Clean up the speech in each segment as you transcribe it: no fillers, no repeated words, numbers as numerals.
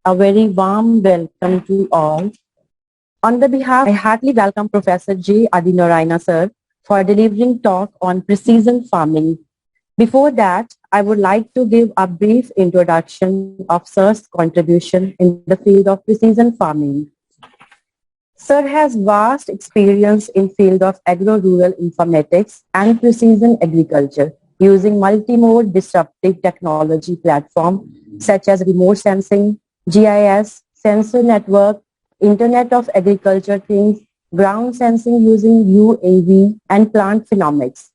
A very warm welcome to all. On the behalf, I heartily welcome Professor J. Adinaraina sir for delivering talk on precision farming. Before that, I would like to give a brief introduction of sir's contribution in the field of precision farming. Sir has vast experience in field of agro-rural informatics and precision agriculture using multi-mode disruptive technology platform such as remote sensing, GIS, sensor network, Internet of Agriculture things, ground sensing using UAV and plant phenomics.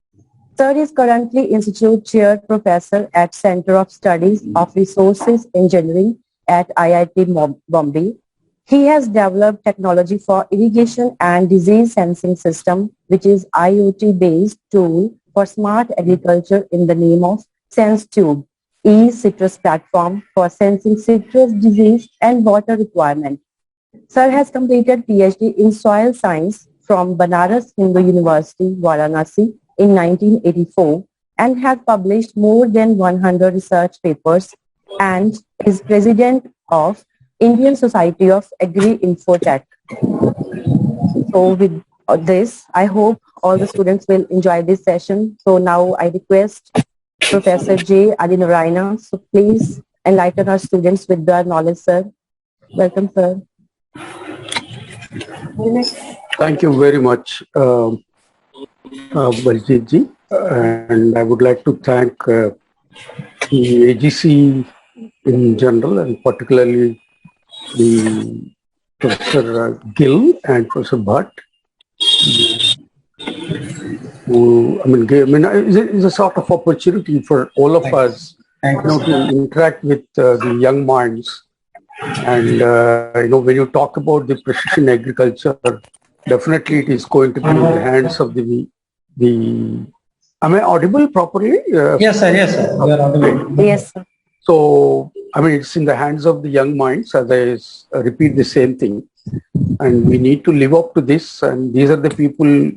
Sir is currently Institute Chair Professor at Center of Studies of Resources Engineering at IIT Bombay. He has developed technology for irrigation and disease sensing system, which is IoT-based tool for smart agriculture in the name of SenseTube, e-citrus platform for sensing citrus disease and water requirement. Sir has completed PhD in soil science from Banaras Hindu University, Varanasi in 1984 and has published more than 100 research papers and is president of Indian Society of Agri-Infotech. So with this, I hope all the students will enjoy this session. So now I request Professor J. Adinaraina. So please enlighten our students with the knowledge, sir. Welcome, sir. Thank you very much, Baljit ji. And I would like to thank the AGC in general and particularly the Professor Gill and Professor Bhatt, who is a sort of opportunity for all of us to interact with the young minds. And when you talk about the precision agriculture, definitely it is going to be in the hands of the. Am I audible properly? Yes, sir. Yes, sir. You are audible. Yes, sir. So, it's in the hands of the young minds, as I repeat the same thing. And we need to live up to this. And these are the people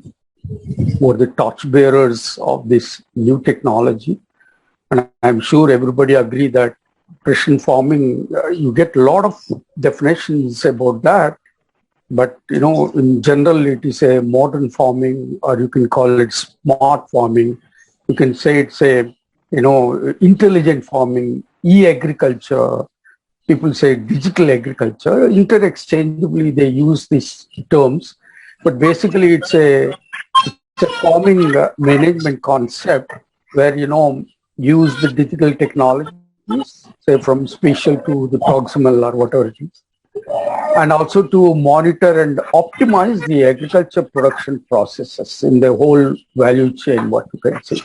who are the torchbearers of this new technology. And I'm sure everybody agree that precision farming, you get a lot of definitions about that. But, in general, it is a modern farming, or you can call it smart farming. You can say it's a, intelligent farming, e-agriculture. People say digital agriculture. Interchangeably, they use these terms. But basically, it's a farming management concept where, use the digital technologies, say from spatial to the proximal or whatever it is, and also to monitor and optimize the agriculture production processes in the whole value chain, what you can say.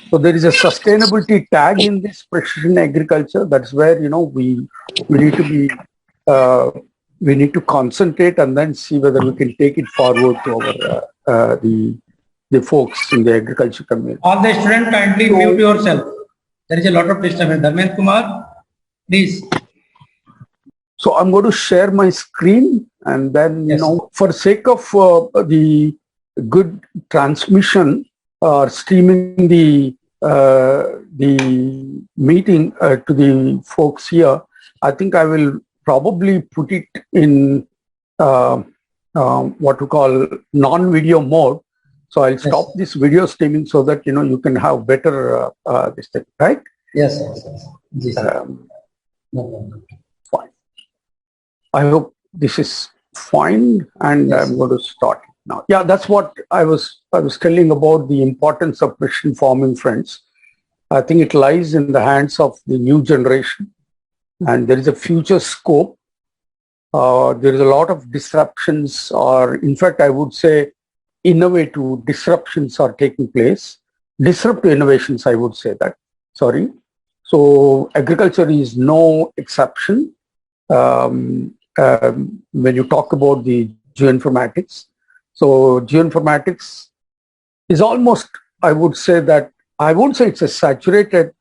So there is a sustainability tag in this precision agriculture. That's where, we need to be, we need to concentrate and then see whether we can take it forward to our, the folks in the agriculture community. All the students kindly mute yourself. There is a lot of disturbance. Dharmendra Kumar, please. So I'm going to share my screen, and then, Yes. For sake of the good transmission or streaming the meeting to the folks here, I think I will probably put it in what we call non-video mode. So I'll stop this video streaming so that, you can have better this thing, right? Yes, yes. No problem. Fine. I hope this is fine, and Yes. I'm going to start now. Yeah, that's what I was telling about the importance of precision farming, friends. I think it lies in the hands of the new generation, and there is a future scope. There is a lot of disruptions, or in fact, I would say innovative disruptions are taking place. Disruptive innovations, I would say that. Sorry. So agriculture is no exception. When you talk about the geoinformatics, so geoinformatics is almost, I would say that, I won't say it's a saturated,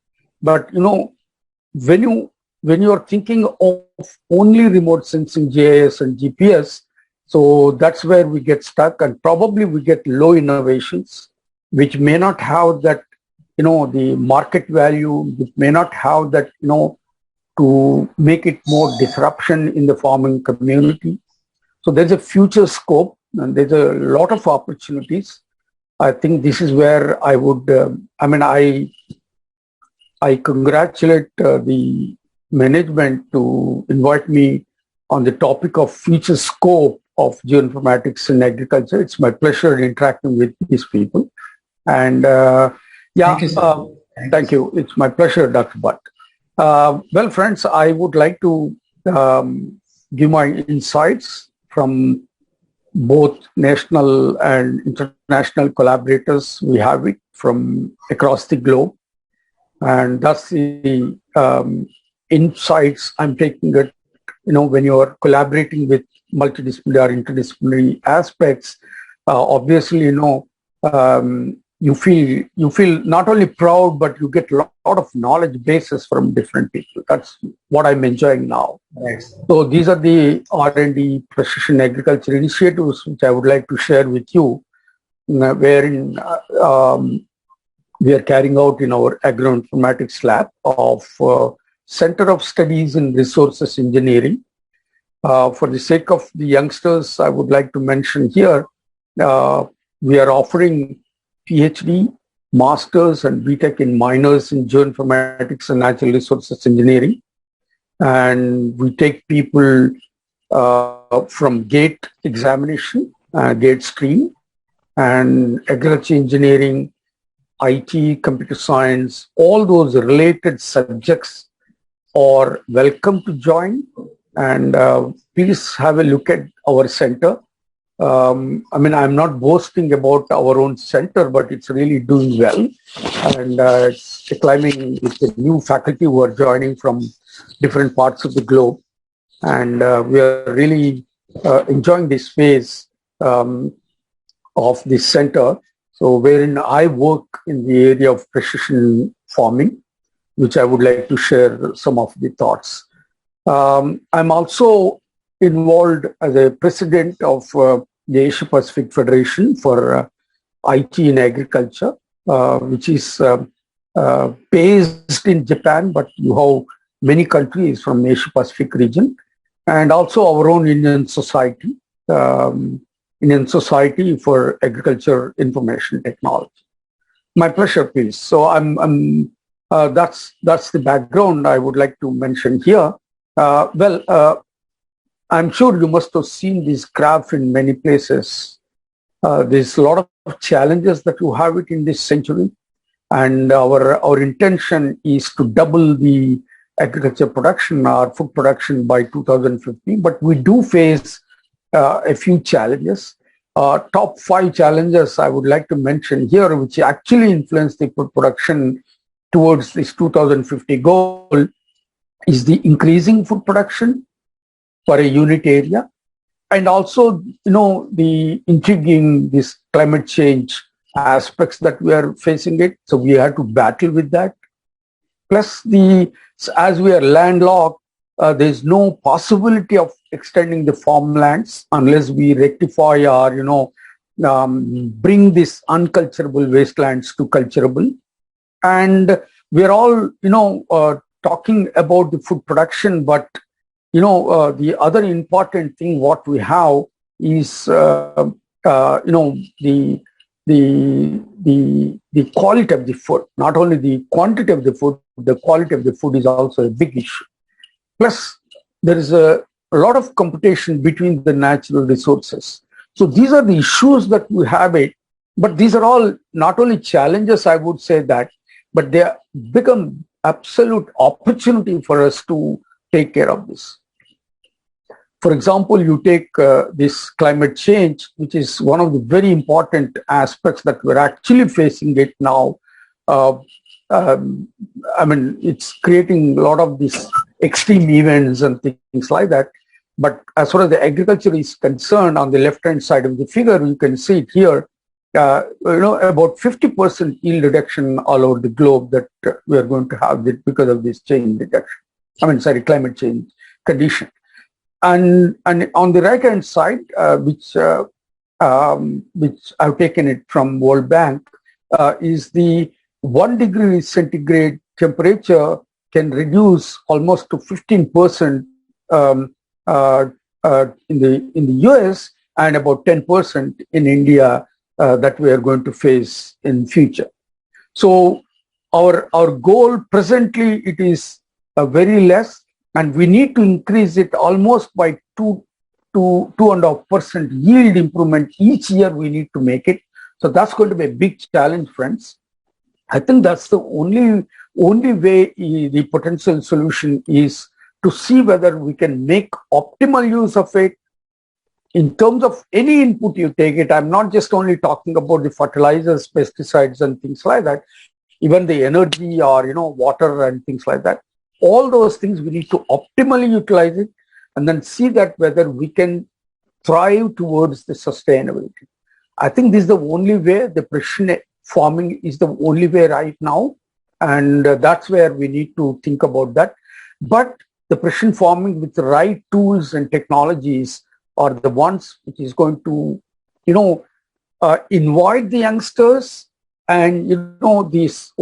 but when you are thinking of only remote sensing, GIS and GPS, so that's where we get stuck, and probably we get low innovations, which may not have that, the market value, which may not have that, to to make it more disruption in the farming community. So there's a future scope and there's a lot of opportunities. I think this is where I would, I congratulate the management to invite me on the topic of future scope of geoinformatics in agriculture. It's my pleasure interacting with these people. And Thank you, sir. thank you. It's my pleasure, Dr. Bhatt. Well, friends, I would like to give my insights from both national and international collaborators. We have it from across the globe. And that's the insights I'm taking it, when you're collaborating with multidisciplinary, interdisciplinary aspects, obviously, you feel not only proud, but you get a lot of knowledge bases from different people. That's what I'm enjoying now. Right. So these are the R&D precision agriculture initiatives which I would like to share with you, wherein we are carrying out in our agroinformatics lab of Center of Studies in Resources Engineering. For the sake of the youngsters, I would like to mention here, we are offering PhD, Masters and BTech in minors in geoinformatics and natural resources engineering. And we take people from GATE examination, GATE stream, and agriculture engineering, IT, computer science, all those related subjects are welcome to join. And please have a look at our center. I'm not boasting about our own center, but it's really doing well. And it's climbing with the new faculty who are joining from different parts of the globe. And we are really enjoying this phase of this center. So wherein I work in the area of precision farming, which I would like to share some of the thoughts. I'm also involved as a president of the Asia Pacific Federation for IT in Agriculture, which is based in Japan, but you have many countries from Asia Pacific region, and also our own Indian Society, Indian Society for Agriculture Information Technology. My pleasure, please. So that's the background I would like to mention here. I'm sure you must have seen this graph in many places. There's a lot of challenges that you have it in this century, and our intention is to double the agriculture production, our food production by 2050. But we do face a few challenges. Top 5 challenges I would like to mention here, which actually influence the food production towards this 2050 goal, is the increasing food production per a unit area, and also, the intriguing this climate change aspects that we are facing it. So we have to battle with that. Plus, as we are landlocked, there is no possibility of extending the farmlands unless we rectify or, bring this unculturable wastelands to culturable. And we're all, talking about the food production, but the other important thing what we have is the quality of the food. Not only the quantity of the food, the quality of the food is also a big issue. Plus, there is a lot of competition between the natural resources. So these are the issues that we have it. But these are all not only challenges, I would say that, but they become absolute opportunity for us to take care of this. For example, you take this climate change, which is one of the very important aspects that we're actually facing it now. It's creating a lot of these extreme events and things like that. But as far as the agriculture is concerned, on the left-hand side of the figure, you can see it here, about 50% yield reduction all over the globe that we are going to have because of this climate change condition. And on the right-hand side, which I've taken it from World Bank, is the 1 degree centigrade temperature can reduce almost to 15% in the US and about 10% in India that we are going to face in future. So our goal presently, it is very less, and we need to increase it almost by 2.5% yield improvement each year. We need to make it. So that's going to be a big challenge, friends. I think that's the only way the potential solution is to see whether we can make optimal use of it in terms of any input you take it. I'm not just only talking about the fertilizers, pesticides and things like that, even the energy or, water and things like that. All those things we need to optimally utilize it and then see that whether we can thrive towards the sustainability. I think this is the only way. The precision farming is the only way right now. And that's where we need to think about that. But the precision farming with the right tools and technologies are the ones which is going to, invite the youngsters and, these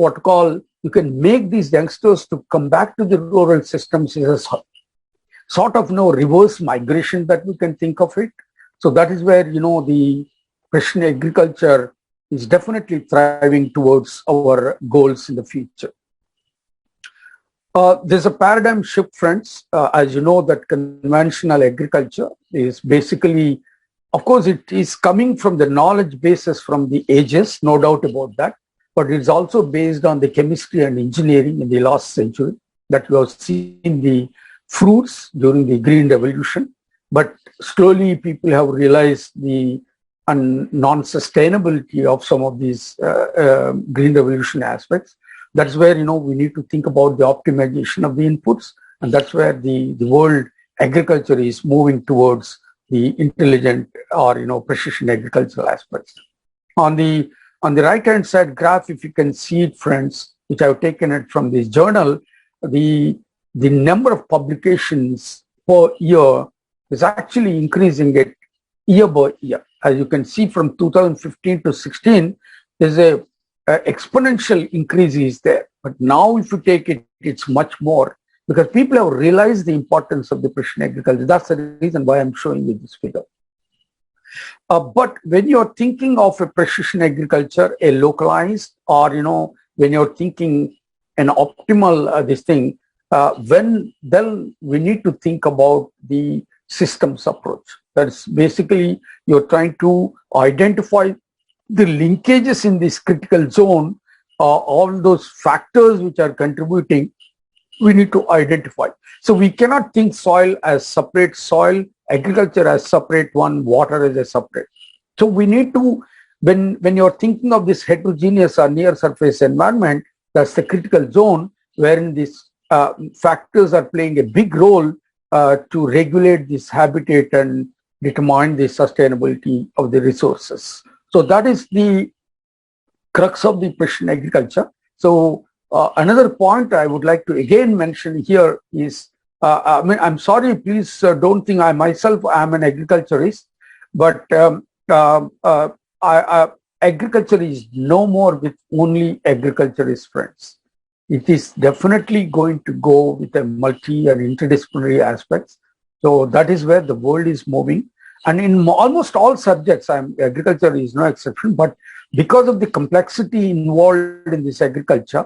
you can make these youngsters to come back to the rural systems is a sort of, reverse migration that we can think of it. So that is where, the precision agriculture is definitely thriving towards our goals in the future. There's a paradigm shift, friends. As you know, that conventional agriculture is basically, of course, it is coming from the knowledge basis from the ages, no doubt about that. But it's also based on the chemistry and engineering in the last century that we have seen the fruits during the Green Revolution. But slowly people have realized the non-sustainability of some of these Green Revolution aspects. That's where, we need to think about the optimization of the inputs. And that's where the world agriculture is moving towards the intelligent or, precision agricultural aspects. On the right-hand side graph, if you can see it, friends, which I've taken it from this journal, the number of publications per year is actually increasing it year by year. As you can see, from 2015 to 16, there's a exponential increase is there. But now if you take it, it's much more because people have realized the importance of the precision agriculture. That's the reason why I'm showing you this figure. But when you're thinking of a precision agriculture, a localized, or, when you're thinking an optimal this thing, then we need to think about the systems approach. That's basically you're trying to identify the linkages in this critical zone, all those factors which are contributing, we need to identify. So we cannot think soil as separate soil, agriculture as separate one, water as a separate. So we need to, when you're thinking of this heterogeneous or near surface environment, that's the critical zone wherein these factors are playing a big role to regulate this habitat and determine the sustainability of the resources. So that is the crux of the precision agriculture. So another point I would like to again mention here is, I'm sorry, please don't think I myself am an agriculturist, but agriculture is no more with only agriculturist friends. It is definitely going to go with a multi and interdisciplinary aspects. So that is where the world is moving. And in almost all subjects, agriculture is no exception, but because of the complexity involved in this agriculture,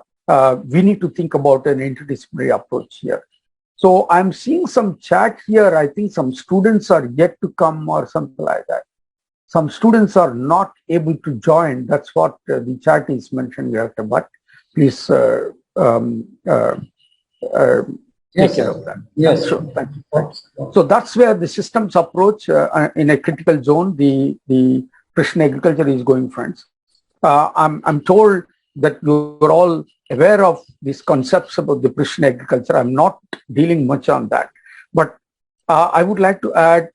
we need to think about an interdisciplinary approach here. So I'm seeing some chat here. I think some students are yet to come or something like that. Some students are not able to join. That's what the chat is mentioning, Dr. Bhatt. Please take care of that. Yes, sure. Thank you. So that's where the systems approach in a critical zone, the precision agriculture is going, friends. I'm told that you're all aware of these concepts about the precision agriculture. I'm not dealing much on that, but I would like to add,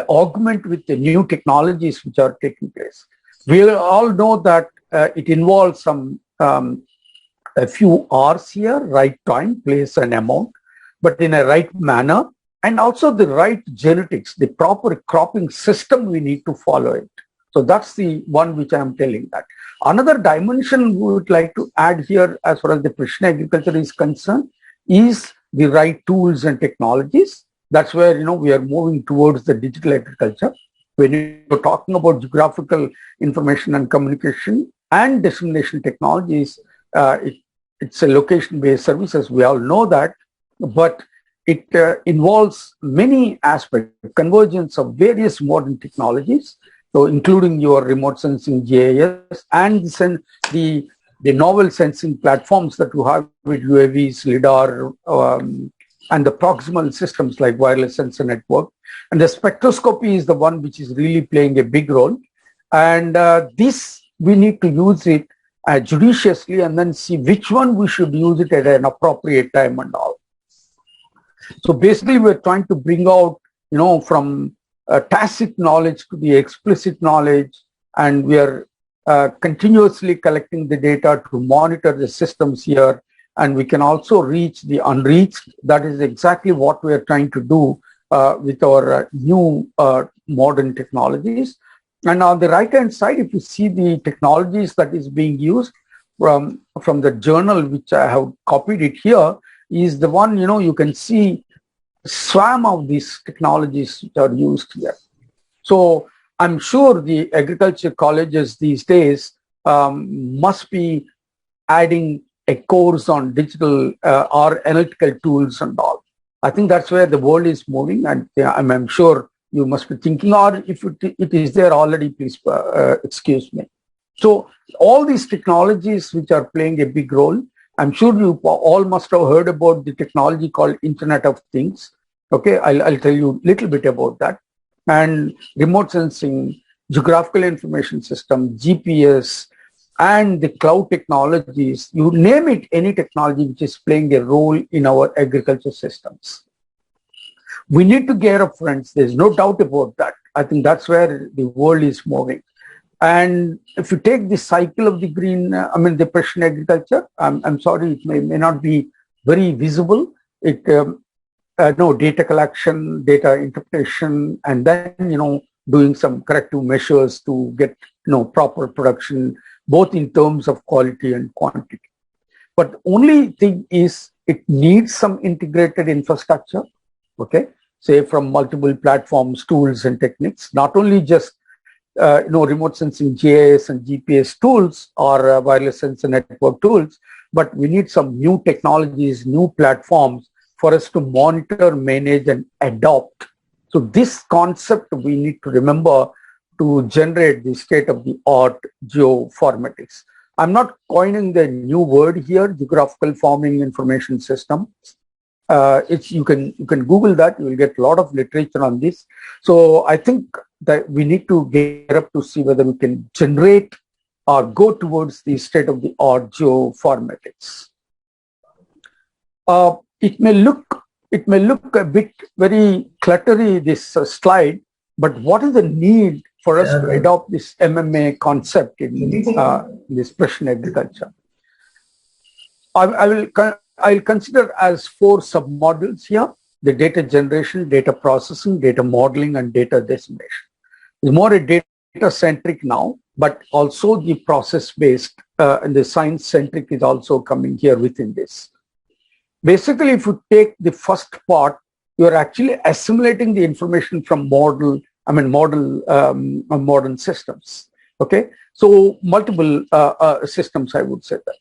augment with the new technologies which are taking place. We all know that it involves some a few hours here, right time, place and amount, but in a right manner, and also the right genetics, the proper cropping system, we need to follow it. So that's the one which I'm telling that. Another dimension we would like to add here as far as the precision agriculture is concerned is the right tools and technologies. That's where, we are moving towards the digital agriculture. When you're talking about geographical information and communication and dissemination technologies, it's a location-based services. We all know that, but it involves many aspects, convergence of various modern technologies. So including your remote sensing GIS and the novel sensing platforms that you have with UAVs, LIDAR, and the proximal systems like wireless sensor network. And the spectroscopy is the one which is really playing a big role. And this, we need to use it judiciously and then see which one we should use it at an appropriate time and all. So basically, we're trying to bring out, from tacit knowledge to the explicit knowledge, and we are continuously collecting the data to monitor the systems here, and we can also reach the unreached. That is exactly what we are trying to do with our new modern technologies. And on the right-hand side, if you see the technologies that is being used from the journal, which I have copied it here, is the one, you can see swarm of these technologies which are used here. So I'm sure the agriculture colleges these days must be adding a course on digital or analytical tools and all. I think that's where the world is moving, and I'm sure you must be thinking, or if it is there already, please excuse me. So all these technologies which are playing a big role, I'm sure you all must have heard about the technology called Internet of Things. Okay, I'll tell you a little bit about that. And remote sensing, geographical information system, GPS, and the cloud technologies, you name it, any technology which is playing a role in our agriculture systems. We need to gear up, friends. There's no doubt about that. I think that's where the world is moving. And if you take the cycle of the the precision agriculture, I'm sorry, it may not be very visible. Data collection, data interpretation, and then, doing some corrective measures to get, proper production, both in terms of quality and quantity. But the only thing is it needs some integrated infrastructure, okay, say from multiple platforms, tools, and techniques, not only just remote sensing GIS and GPS tools or wireless sensor network tools, but we need some new technologies, new platforms for us to monitor, manage, and adopt. So this concept we need to remember to generate the state-of-the-art geoformatics. I'm not coining the new word here, geographical farming information system. You can Google that. You will get a lot of literature on this. So I think that we need to get up to see whether we can generate or go towards the state-of-the-art geoformatics. It may look a bit very cluttery, this slide, but what is the need for us to adopt this MMA concept in this precision agriculture? I'll consider as 4 submodules here: the data generation, data processing, data modeling, and data dissemination. It's more a data-centric now, but also the process-based and the science-centric is also coming here within this. Basically, if you take the first part, you're actually assimilating the information from modern systems. Okay, so multiple systems, I would say that.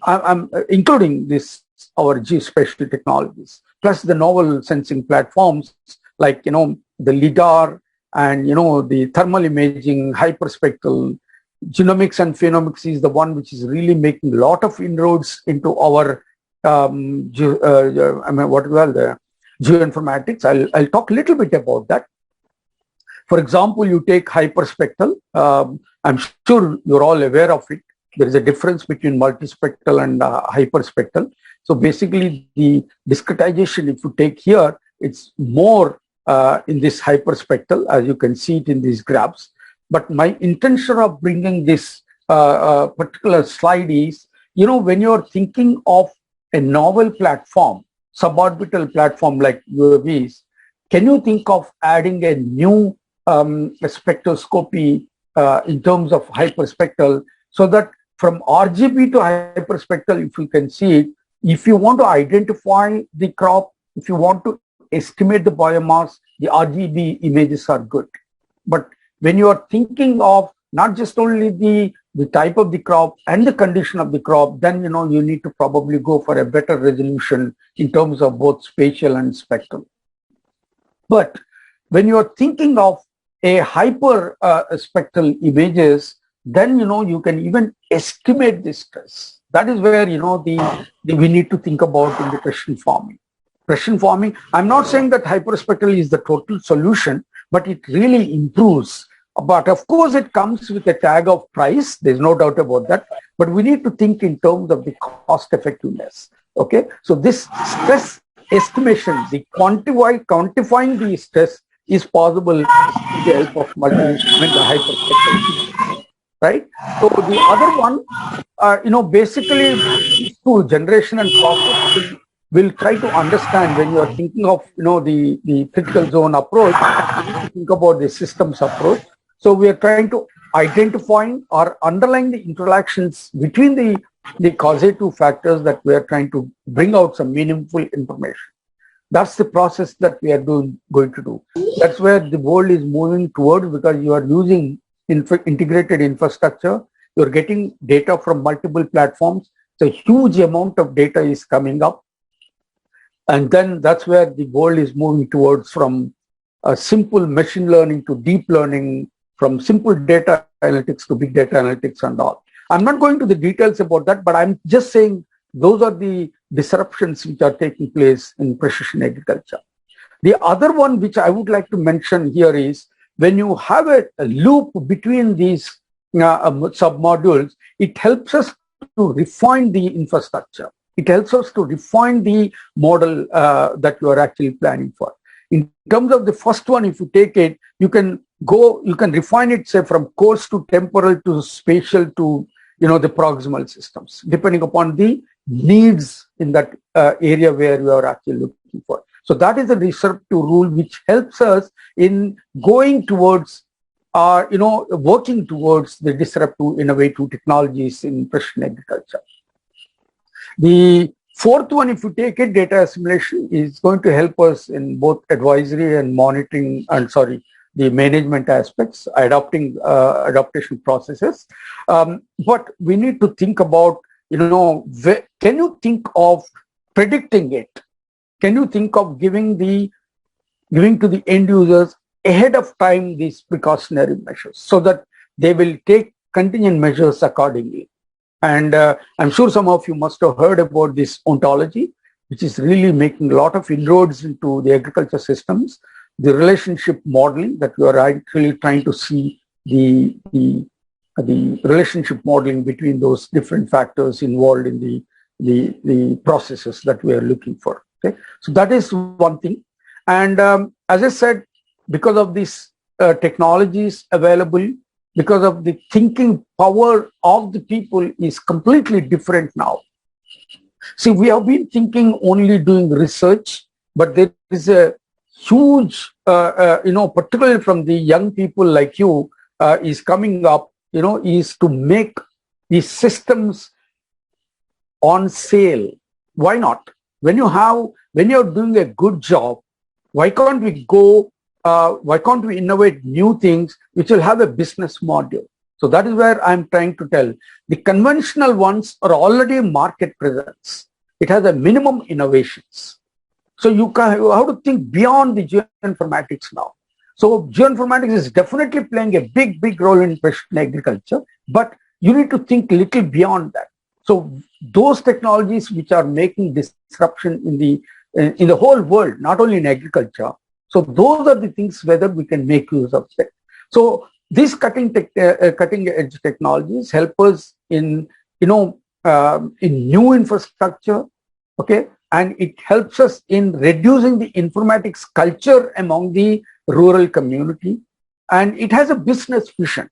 I'm including our geospatial technologies, plus the novel sensing platforms like, the LIDAR and, the thermal imaging, hyperspectral, genomics and phenomics is the one which is really making a lot of inroads into our geoinformatics. I'll talk a little bit about that. For example, you take hyperspectral. I'm sure you're all aware of it. There is a difference between multispectral and hyperspectral. So basically, the discretization, if you take here, it's more in this hyperspectral, as you can see it in these graphs. But my intention of bringing this particular slide is, when you're thinking of a novel platform, suborbital platform like UAVs, can you think of adding a new spectroscopy in terms of hyperspectral, so that from RGB to hyperspectral, if you can see it, if you want to identify the crop, if you want to estimate the biomass, the RGB images are good. But when you are thinking of not just only the type of the crop and the condition of the crop, then you need to probably go for a better resolution in terms of both spatial and spectral. But when you are thinking of a hyper spectral images, then you can even estimate the stress. That is where we need to think about in the precision farming. Precision farming, I'm not saying that hyperspectral is the total solution, but it really improves. But of course, it comes with a tag of price. There's no doubt about that. But we need to think in terms of the cost effectiveness. Okay, so this stress estimation, the quantifying the stress is possible with the help of the hyperspectral. Right? So the other one, basically through generation and process, will try to understand when you are thinking of, the critical zone approach, think about the systems approach. So we are trying to identify or underline the interactions between the causative factors that we are trying to bring out some meaningful information. That's the process that we are going to do. That's where the world is moving towards, because you are using integrated infrastructure. You're getting data from multiple platforms. So a huge amount of data is coming up. And then that's where the world is moving towards, from a simple machine learning to deep learning, from simple data analytics to big data analytics and all. I'm not going to the details about that, but I'm just saying those are the disruptions which are taking place in precision agriculture. The other one which I would like to mention here is, when you have a loop between these submodules, it helps us to refine the infrastructure. It helps us to refine the model that you are actually planning for. In terms of the first one, if you take it, you can refine it, say, from coarse to temporal to spatial to, the proximal systems, depending upon the needs in that area where you are actually looking for. So that is a disruptive rule which helps us in going towards, working towards the disruptive innovative technologies in precision agriculture. The fourth one, if you take it, data assimilation, is going to help us in both advisory and monitoring, and the management aspects, adaptation processes. But we need to think about, can you think of predicting it? Can you think of giving to the end users ahead of time these precautionary measures, so that they will take contingent measures accordingly? And I'm sure some of you must have heard about this ontology, which is really making a lot of inroads into the agriculture systems. The relationship modeling, that we are actually trying to see the relationship modeling between those different factors involved in the processes that we are looking for. Okay, so that is one thing. And as I said, because of these technologies available, because of the thinking power of the people is completely different now. See, we have been thinking only doing research, but there is a huge, particularly from the young people like you, is coming up, is to make these systems on sale. Why not? When you're doing a good job, why can't we innovate new things which will have a business model? So that is where I'm trying to tell. The conventional ones are already market presence. It has a minimum innovations. So you have to think beyond the geoinformatics now. So geoinformatics is definitely playing a big role in precision agriculture, but you need to think a little beyond that. So those technologies which are making disruption in the whole world, not only in agriculture. So those are the things whether we can make use of it. So these cutting edge technologies help us in new infrastructure, okay, and it helps us in reducing the informatics culture among the rural community, and it has a business vision.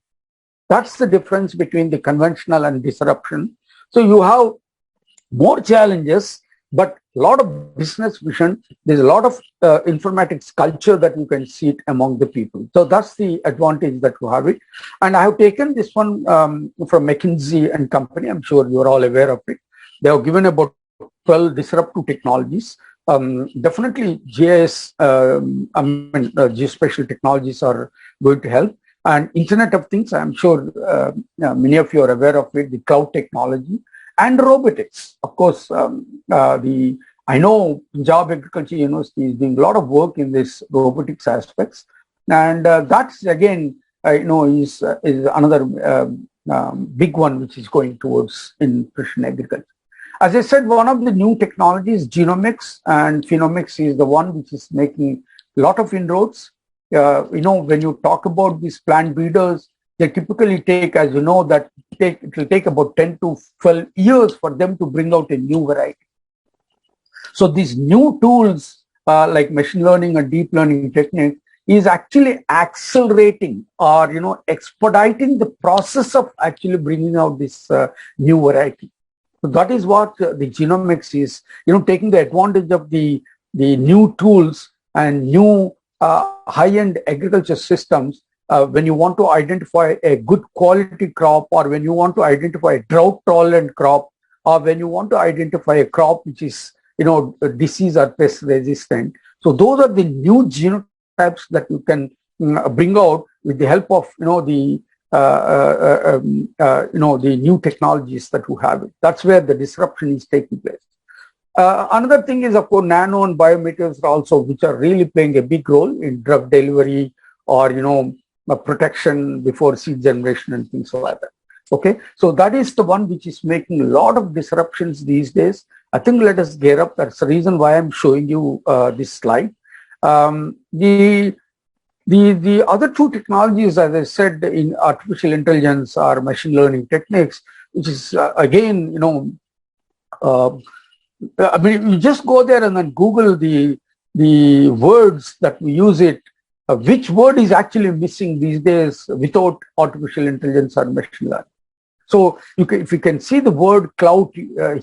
That's the difference between the conventional and disruption. So you have more challenges, but a lot of business vision. There's a lot of informatics culture that you can see it among the people. So that's the advantage that you have it. And I have taken this one from McKinsey and Company. I'm sure you're all aware of it. They have given about 12 disruptive technologies. Definitely GIS, geospatial technologies are going to help. And Internet of Things, I'm sure many of you are aware of it, the cloud technology and robotics. Of course, I know Punjab Agriculture University is doing a lot of work in this robotics aspects. And that's again, is another big one which is going towards in precision agriculture. As I said, one of the new technologies, genomics, and phenomics is the one which is making a lot of inroads. When you talk about these plant breeders, they typically take, as you know, that it will take about 10 to 12 years for them to bring out a new variety. So these new tools like machine learning and deep learning technique is actually accelerating or expediting the process of actually bringing out this new variety. So that is what the genomics is, taking the advantage of the new tools and new high-end agriculture systems. When you want to identify a good quality crop, or when you want to identify a drought-tolerant crop, or when you want to identify a crop which is, disease or pest resistant. So those are the new genotypes that you can bring out with the help of, the new technologies that you have. That's where the disruption is taking place. Another thing is, of course, nano and biomaterials also, which are really playing a big role in drug delivery or, protection before seed generation and things like that. Okay, so that is the one which is making a lot of disruptions these days. I think let us gear up. That's the reason why I'm showing you this slide. The other two technologies, as I said, in artificial intelligence or machine learning techniques, which is again, you just go there and then Google the words that we use it. Which word is actually missing these days without artificial intelligence or machine learning? So if you can see the word cloud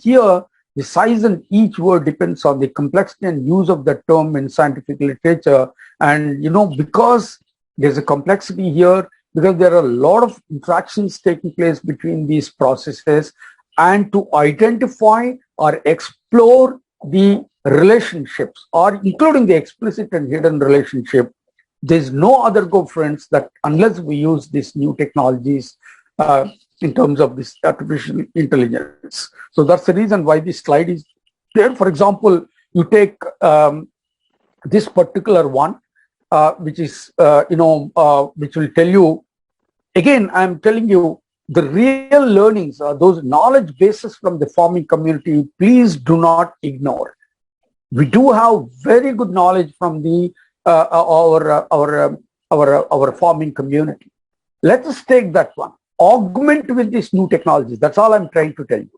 here, the size in each word depends on the complexity and use of the term in scientific literature. And, because there's a complexity here, because there are a lot of interactions taking place between these processes, and to identify or explore the relationships, or including the explicit and hidden relationship, there's no other go, friends, that unless we use these new technologies in terms of this artificial intelligence. So that's the reason why this slide is there. For example, you take this particular one, which is, which will tell you, again, I'm telling you, the real learnings, those knowledge bases from the farming community, please do not ignore. We do have very good knowledge from the our farming community. Let us take that one, augment with these new technologies. That's all I'm trying to tell you.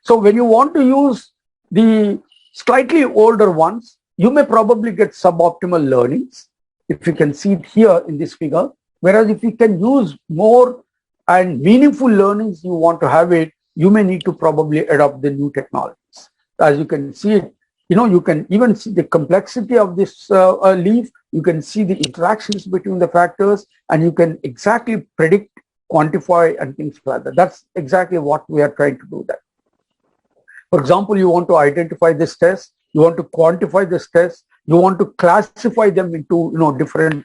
So when you want to use the slightly older ones, you may probably get suboptimal learnings, if you can see it here in this figure. Whereas if you can use more and meaningful learnings, you want to have it, you may need to probably adopt the new technologies. As you can see it, you can even see the complexity of this leaf. You can see the interactions between the factors, and you can exactly predict, quantify, and things like that. That's exactly what we are trying to do that. For example, you want to identify this test, you want to quantify this test, you want to classify them into different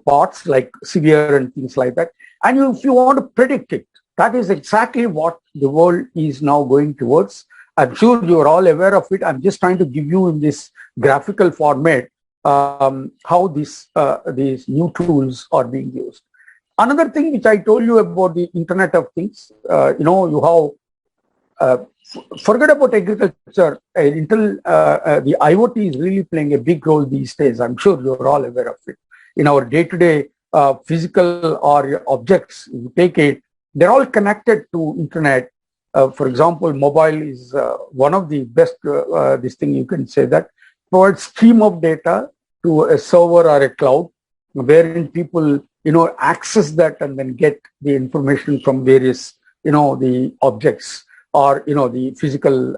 parts like severe and things like that. And if you want to predict it, that is exactly what the world is now going towards. I'm sure you're all aware of it. I'm just trying to give you in this graphical format how these new tools are being used. Another thing which I told you about the Internet of Things, you have forget about agriculture. The IoT is really playing a big role these days. I'm sure you're all aware of it. In our day-to-day physical or objects, you take it, they're all connected to Internet. For example, mobile is one of the best, this thing you can say that, provides stream of data to a server or a cloud, wherein people, access that and then get the information from various, the objects or, the physical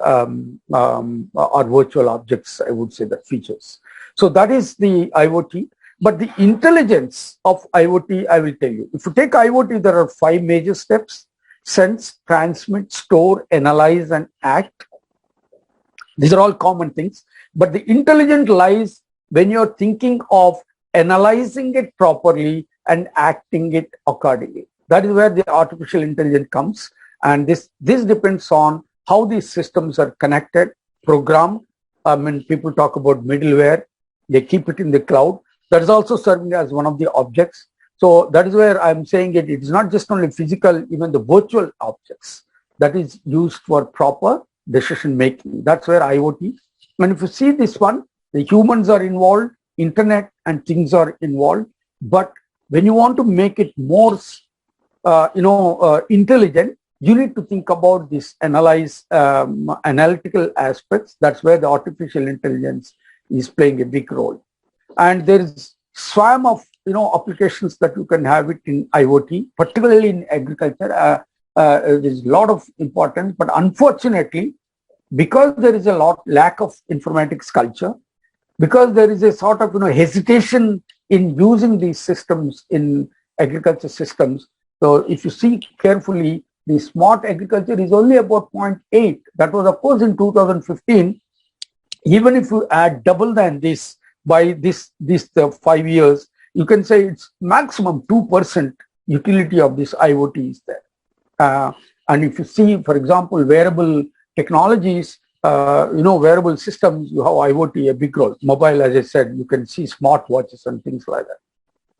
or virtual objects, I would say, that features. So that is the IoT. But the intelligence of IoT, I will tell you. If you take IoT, there are 5 major steps: sense, transmit, store, analyze, and act. These are all common things. But the intelligence lies when you're thinking of analyzing it properly and acting it accordingly. That is where the artificial intelligence comes. And this depends on how these systems are connected, programmed. I mean, people talk about middleware. They keep it in the cloud. That is also serving as one of the objects. So that is where I'm saying it is not just only physical, even the virtual objects that is used for proper decision making. That's where IoT. And if you see this one, the humans are involved, internet and things are involved. But when you want to make it more, intelligent, you need to think about this analytical aspects. That's where the artificial intelligence is playing a big role. And there is swarm of applications that you can have it in IoT, particularly in agriculture. There's a lot of importance, but unfortunately, because there is a lack of informatics culture, because there is a sort of hesitation in using these systems in agriculture systems. So if you see carefully, the smart agriculture is only about 0.8. That was, of course, in 2015. Even if you add double than this by these 5 years, you can say it's maximum 2% utility of this IoT is there. And if you see, for example, wearable technologies, wearable systems, you have IoT a big role. Mobile, as I said, you can see smartwatches and things like that,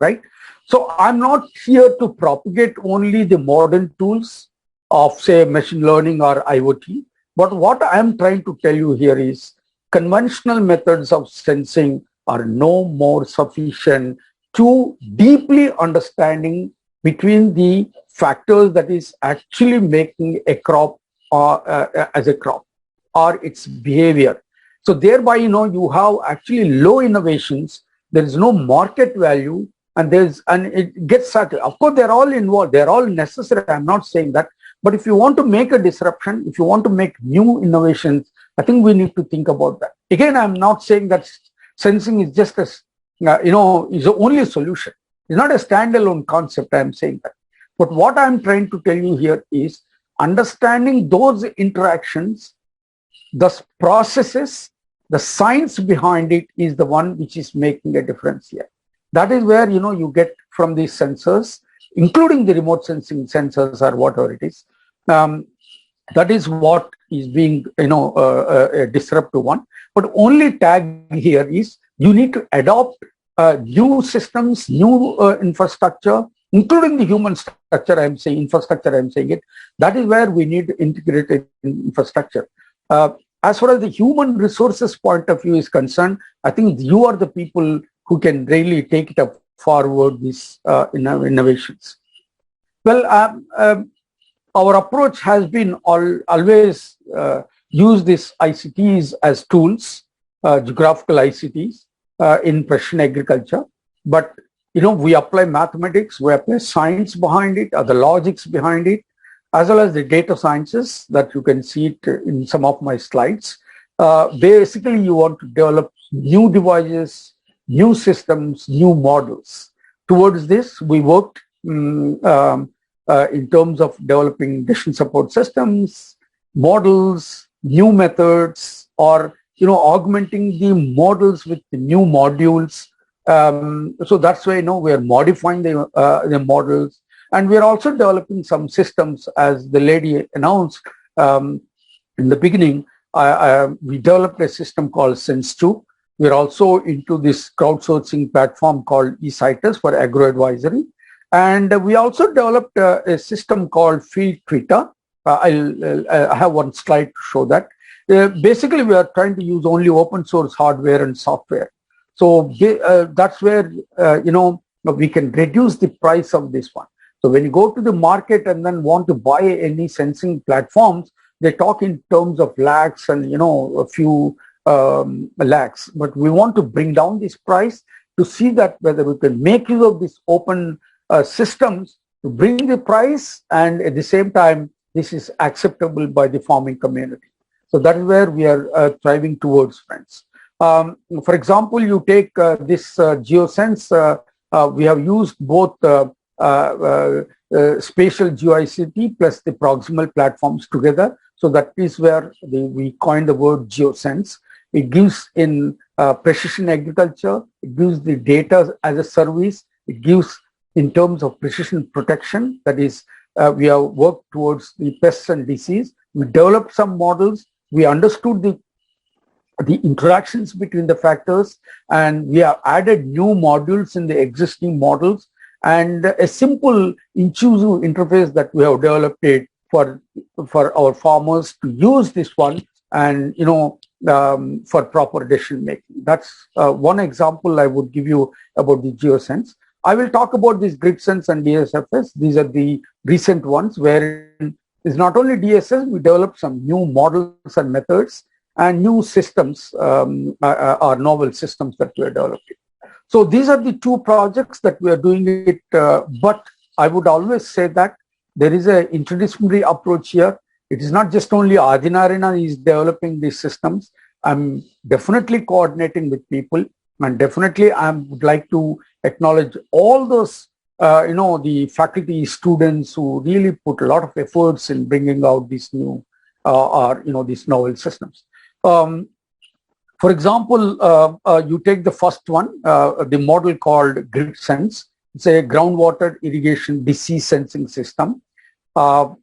right? So I'm not here to propagate only the modern tools of, say, machine learning or IoT, but what I'm trying to tell you here is conventional methods of sensing are no more sufficient to deeply understanding between the factors that is actually making a crop as a crop or its behavior. So thereby, you have actually low innovations. There is no market value, and it gets started. Of course, they're all involved. They're all necessary. I'm not saying that. But if you want to make a disruption, if you want to make new innovations, I think we need to think about that. Again, I'm not saying that sensing is just is the only solution. It's not a standalone concept. I'm saying that. But what I'm trying to tell you here is understanding those interactions, the processes, the science behind it is the one which is making a difference here. That is where, you get from these sensors, including the remote sensing sensors or whatever it is. That is what is being, a disruptive one. But only tag here is you need to adopt new systems, new infrastructure, including the human structure. I'm saying infrastructure, I'm saying it. That is where we need integrated infrastructure. As far as the human resources point of view is concerned, I think you are the people who can really take it up forward, these innovations. Well, our approach has been always use these ICTs as tools, geographical ICTs in precision agriculture. But, we apply mathematics, we apply science behind it, the logics behind it, as well as the data sciences that you can see it in some of my slides. Basically, you want to develop new devices, new systems, new models. Towards this, we worked in terms of developing decision support systems, models, new methods, or augmenting the models with the new modules. So that's why we are modifying the models, and we are also developing some systems, as the lady announced in the beginning. We developed a system called Sense2. We're also into this crowdsourcing platform called eCitus for agro advisory. And we also developed a system called Field Twitter. I have one slide to show that. Basically, we are trying to use only open source hardware and software. So that's where, we can reduce the price of this one. So when you go to the market and then want to buy any sensing platforms, they talk in terms of lakhs and, a few lakhs. But we want to bring down this price to see that whether we can make use of these open systems to bring the price, and at the same time, this is acceptable by the farming community. So that is where we are striving towards, friends. For example, you take this GeoSense, we have used both spatial GeoICT plus the proximal platforms together. So that is where we coined the word geosense. It gives in precision agriculture, it gives the data as a service, it gives in terms of precision protection, that is, we have worked towards the pests and disease. We developed some models, we understood the interactions between the factors, and we have added new modules in the existing models, and a simple intuitive interface that we have developed it for our farmers to use this one, and for proper decision making. That's one example I would give you about the geosense. I will talk about this GridSense and DSFS. These are the recent ones where it's not only DSS, we developed some new models and methods and new systems, or novel systems that we are developing. So these are the two projects that we are doing it, but I would always say that there is an interdisciplinary approach here. It is not just only Adinarayana is developing these systems. I'm definitely coordinating with people, and definitely I would like to acknowledge all those, the faculty, students who really put a lot of efforts in bringing out these new, these novel systems. For example, you take the first one, the model called GridSense. It's a groundwater irrigation disease sensing system. I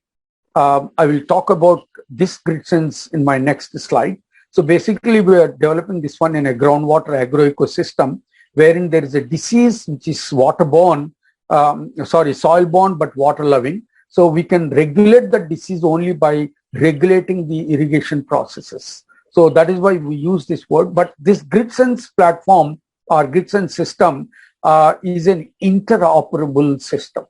will talk about this GridSense in my next slide. So basically, we are developing this one in a groundwater agroecosystem, wherein there is a disease which is waterborne, soil-borne, but water-loving. So we can regulate the disease only by regulating the irrigation processes. So that is why we use this word. But this GridSense platform or GridSense system is an interoperable system.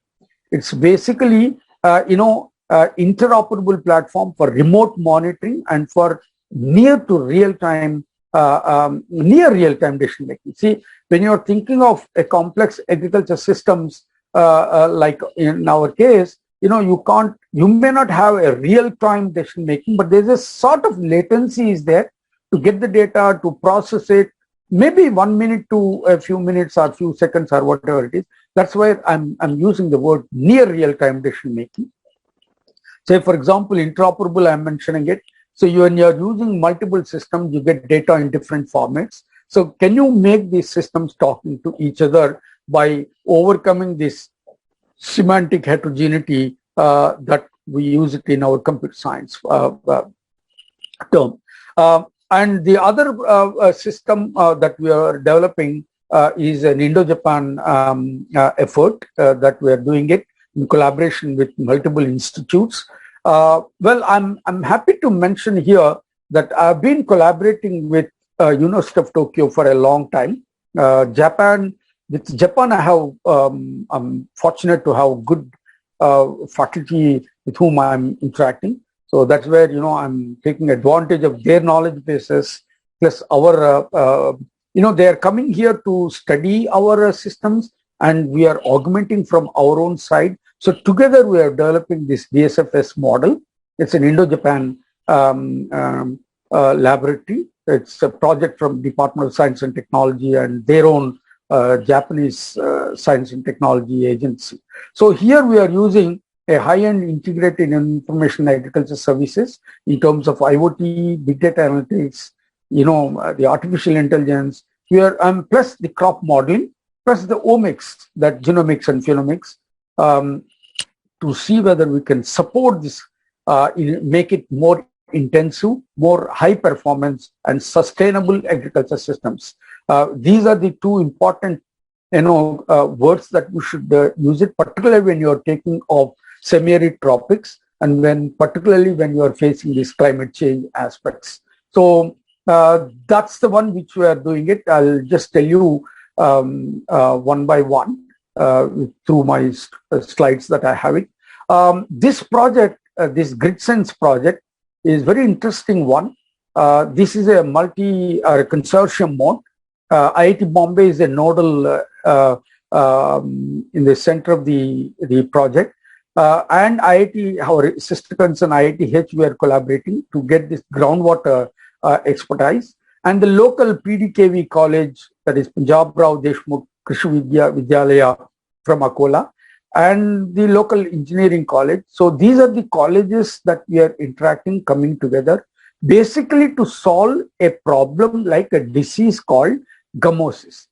It's basically, interoperable platform for remote monitoring and for near real-time decision making. See, when you're thinking of a complex agriculture systems, like in our case, you may not have a real-time decision making, but there's a sort of latency is there to get the data, to process it, maybe 1 minute to a few minutes or few seconds or whatever it is. That's why I'm using the word near real-time decision making. Say, for example, interoperable, I'm mentioning it. So when you're using multiple systems, you get data in different formats. So can you make these systems talking to each other by overcoming this semantic heterogeneity that we use it in our computer science term. And the other system that we are developing is an Indo-Japan effort that we are doing it in collaboration with multiple institutes. Well, I'm happy to mention here that I've been collaborating with University of Tokyo for a long time. With Japan, I'm fortunate to have good faculty with whom I'm interacting. So that's where, I'm taking advantage of their knowledge bases, plus our, they are coming here to study our systems, and we are augmenting from our own side. So together we are developing this DSFS model. It's an Indo-Japan laboratory. It's a project from Department of Science and Technology and their own Japanese Science and Technology Agency. So here we are using a high-end integrated information agriculture services in terms of IoT, big data analytics, the artificial intelligence, plus the crop modeling, plus the omics, that genomics and phenomics, to see whether we can support this, make it more intensive, more high performance and sustainable agriculture systems. These are the two important, words that we should use it, particularly when you are taking of semi-arid tropics and particularly when you are facing these climate change aspects. So that's the one which we are doing it. I'll just tell you one by one through my slides that I have it. This project, this GridSense project, is very interesting one. This is a consortium mode. IIT Bombay is a nodal in the center of the project. And IIT, our sister concern IITH, we are collaborating to get this groundwater expertise. And the local PDKV college, that is Punjab Rao Deshmukh Krishi Vidyalaya from Akola, and the local engineering college. So these are the colleges that we are interacting, coming together, basically to solve a problem like a disease called gummosis.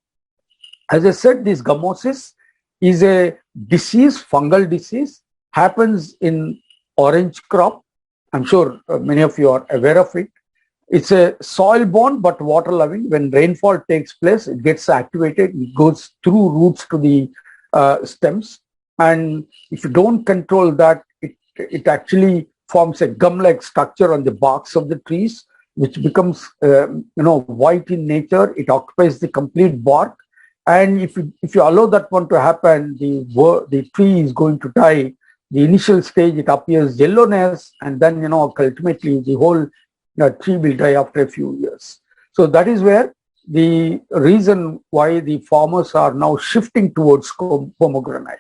As I said, this gummosis is a disease, fungal disease, happens in orange crop. I'm sure many of you are aware of it. It's a soil-borne but water-loving. When rainfall takes place, it gets activated. It goes through roots to the stems. And if you don't control that, it actually forms a gum-like structure on the barks of the trees, which becomes white in nature. It occupies the complete bark. And if you allow that one to happen, the tree is going to die. The initial stage, it appears yellowness, and then ultimately the whole tree will die after a few years. So that is where the reason why the farmers are now shifting towards pomegranate.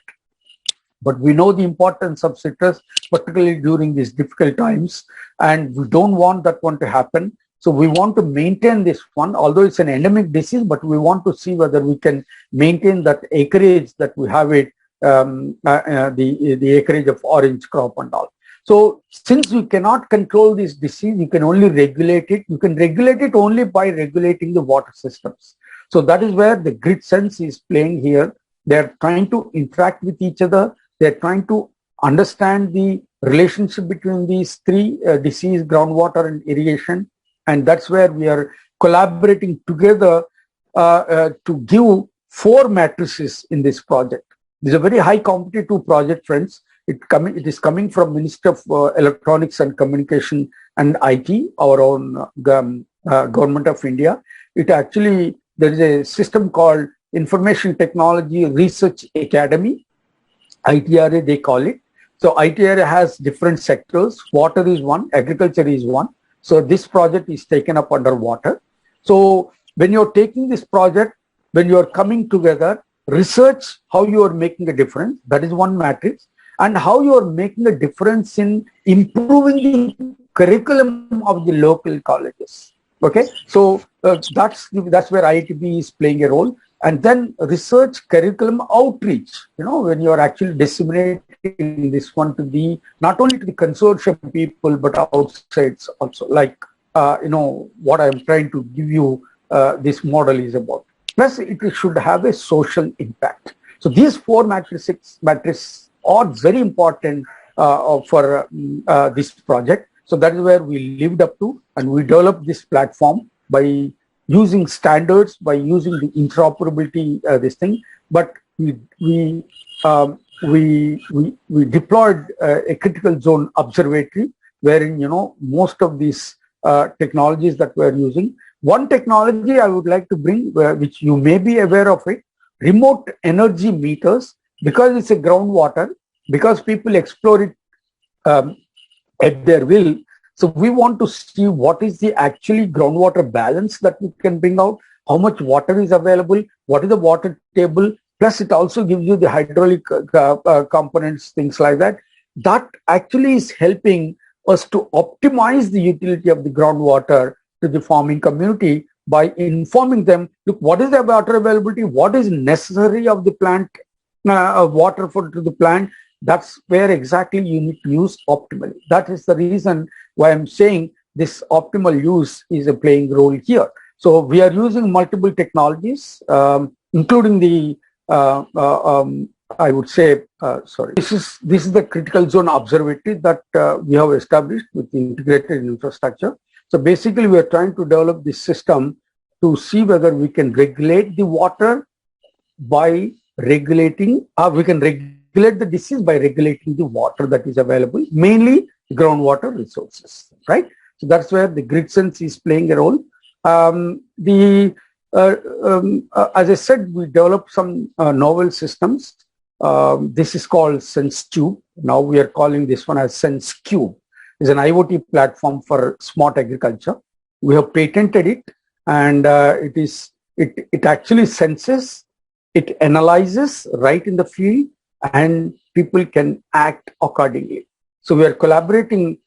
But we know the importance of citrus, particularly during these difficult times, and we don't want that one to happen. So we want to maintain this one, although it's an endemic disease, but we want to see whether we can maintain that acreage that we have it, the acreage of orange crop and all. So since we cannot control this disease, you can only regulate it. You can regulate it only by regulating the water systems. So that is where the grid sense is playing here. They're trying to interact with each other. They're trying to understand the relationship between these three, disease, groundwater, and irrigation. And that's where we are collaborating together to give 4 matrices in this project. This is a very high competitive project, friends. It is coming from Ministry of Electronics and Communication and IT, our own Government of India. It actually, there is a system called Information Technology Research Academy, ITRA they call it. So ITRA has different sectors. Water is one, agriculture is one. So this project is taken up under water. So when you're taking this project, when you're coming together, research how you are making a difference. That is one matrix. And how you are making a difference in improving the curriculum of the local colleges. Okay, so that's where IITB is playing a role. And then research curriculum outreach, when you are actually disseminating this one to the, not only to the consortium people, but outsides also, like, what I'm trying to give you, this model is about. Plus, it should have a social impact. So these 4 matrices are very important for this project. So that is where we lived up to, and we developed this platform by using standards, by using the interoperability, this thing. But we deployed a critical zone observatory, wherein most of these technologies that we're using. One technology I would like to bring, which you may be aware of it, remote energy meters, because it's a groundwater, because people explore it at their will. So we want to see what is the actually groundwater balance that we can bring out, how much water is available, what is the water table, plus it also gives you the hydraulic components, things like that. That actually is helping us to optimize the utility of the groundwater to the farming community by informing them, look, what is the water availability, what is necessary of the plant, water to the plant. That's where exactly you need to use optimally. That is the reason why I'm saying this optimal use is a playing role here. So we are using multiple technologies, including the, I would say, sorry, this is the critical zone observatory that we have established with the integrated infrastructure. So basically, we are trying to develop this system to see whether we can regulate the water by regulating, we can regulate the disease by regulating the water that is available, mainly groundwater resources, right? So that's where the grid sense is playing a role. As I said, we developed some novel systems. This is called SenseTube. Now we are calling this one as SenseCube. It's an IoT platform for smart agriculture. We have patented it, and it actually senses, it analyzes right in the field, and people can act accordingly. So we are collaborating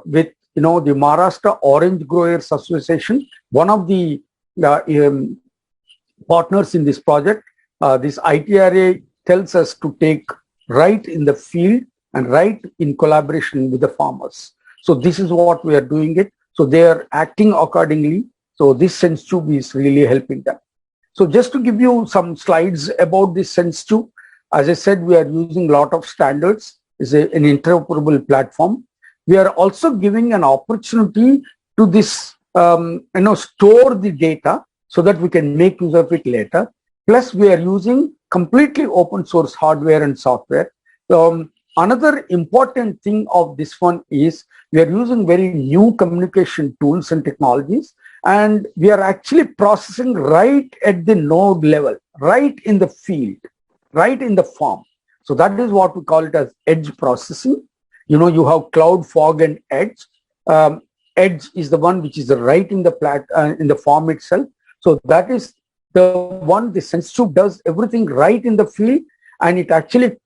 with the Maharashtra Orange Growers Association, one of the partners in this project. This ITRA tells us to take right in the field and right in collaboration with the farmers. So this is what we are doing it. So they are acting accordingly. So this SenseTube is really helping them. So just to give you some slides about this SenseTube, as I said, we are using a lot of standards. It's an interoperable platform. We are also giving an opportunity to this, store the data so that we can make use of it later. Plus, we are using completely open source hardware and software. Another important thing of this one is we are using very new communication tools and technologies, and we are actually processing right at the node level, right in the field, right in the farm. So that is what we call it as edge processing. You have cloud, fog, and edge. Edge is the one which is right in the in the farm itself. So that is the one the SenseTube does everything right in the field, and it actually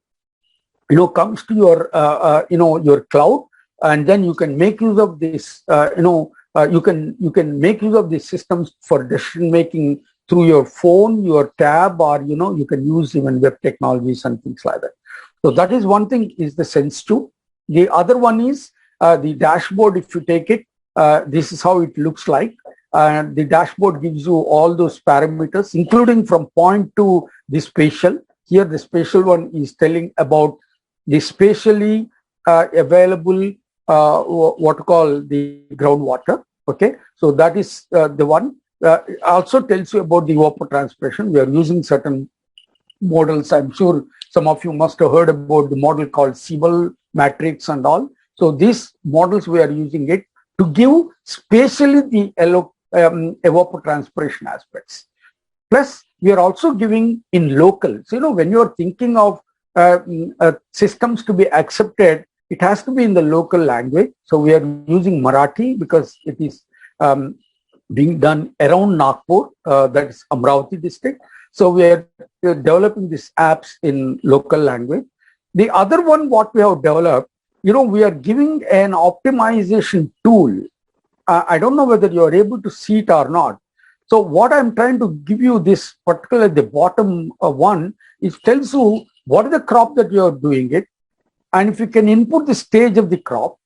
comes to your cloud, and then you can make use of this. You can make use of these systems for decision making through your phone, your tab, or you can use even web technologies and things like that. So that is one thing, is the SenseTube. The other one is the dashboard. If you take it, this is how it looks like. And the dashboard gives you all those parameters, including from point to the spatial. Here, the spatial one is telling about the spatially available, what you call the groundwater. Okay, so that is the one. Also tells you about the evapotranspiration. We are using certain models. I'm sure some of you must have heard about the model called Siebel matrix and all. So these models, we are using it to give spatially the evapotranspiration aspects. Plus, we are also giving in local. So, when you are thinking of systems to be accepted, it has to be in the local language. So we are using Marathi because it is being done around Nagpur, that is Amravati district. So we are developing these apps in local language. The other one, what we have developed, we are giving an optimization tool. I don't know whether you are able to see it or not. So what I'm trying to give you, this particular, the bottom one, it tells you what is the crop that you are doing it, and if you can input the stage of the crop,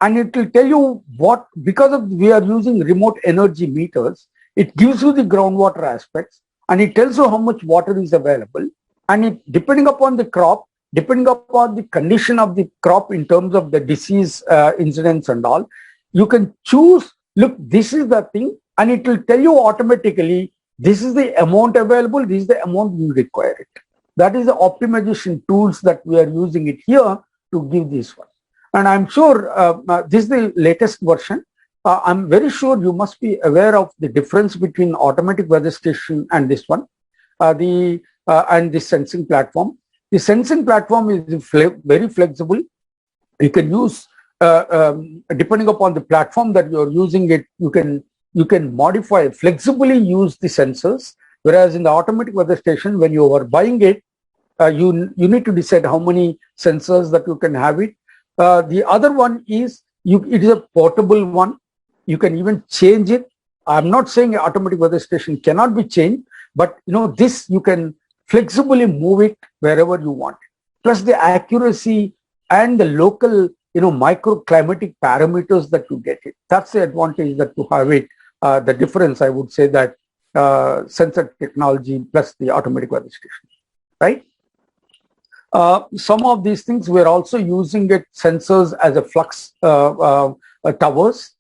and it will tell you what, because of we are using remote energy meters, it gives you the groundwater aspects, and it tells you how much water is available, and it, depending upon the crop, depending upon the condition of the crop in terms of the disease incidence and all, you can choose, look, this is the thing, and it will tell you automatically, this is the amount available, this is the amount you require it. That is the optimization tools that we are using it here to give this one. And I'm sure this is the latest version. I'm very sure you must be aware of the difference between automatic weather station and this one, and the sensing platform. The sensing platform is very flexible. You can use, depending upon the platform that you're using it, you can modify, flexibly use the sensors. Whereas in the automatic weather station, when you are buying it, you need to decide how many sensors that you can have it. The other one is, it is a portable one. You can even change it. I'm not saying an automatic weather station cannot be changed, but this you can flexibly move it wherever you want. Plus the accuracy and the local microclimatic parameters that you get it. That's the advantage that you have it. The difference, I would say, that sensor technology plus the automatic weather station, right? Some of these things we're also using it sensors as a flux towers.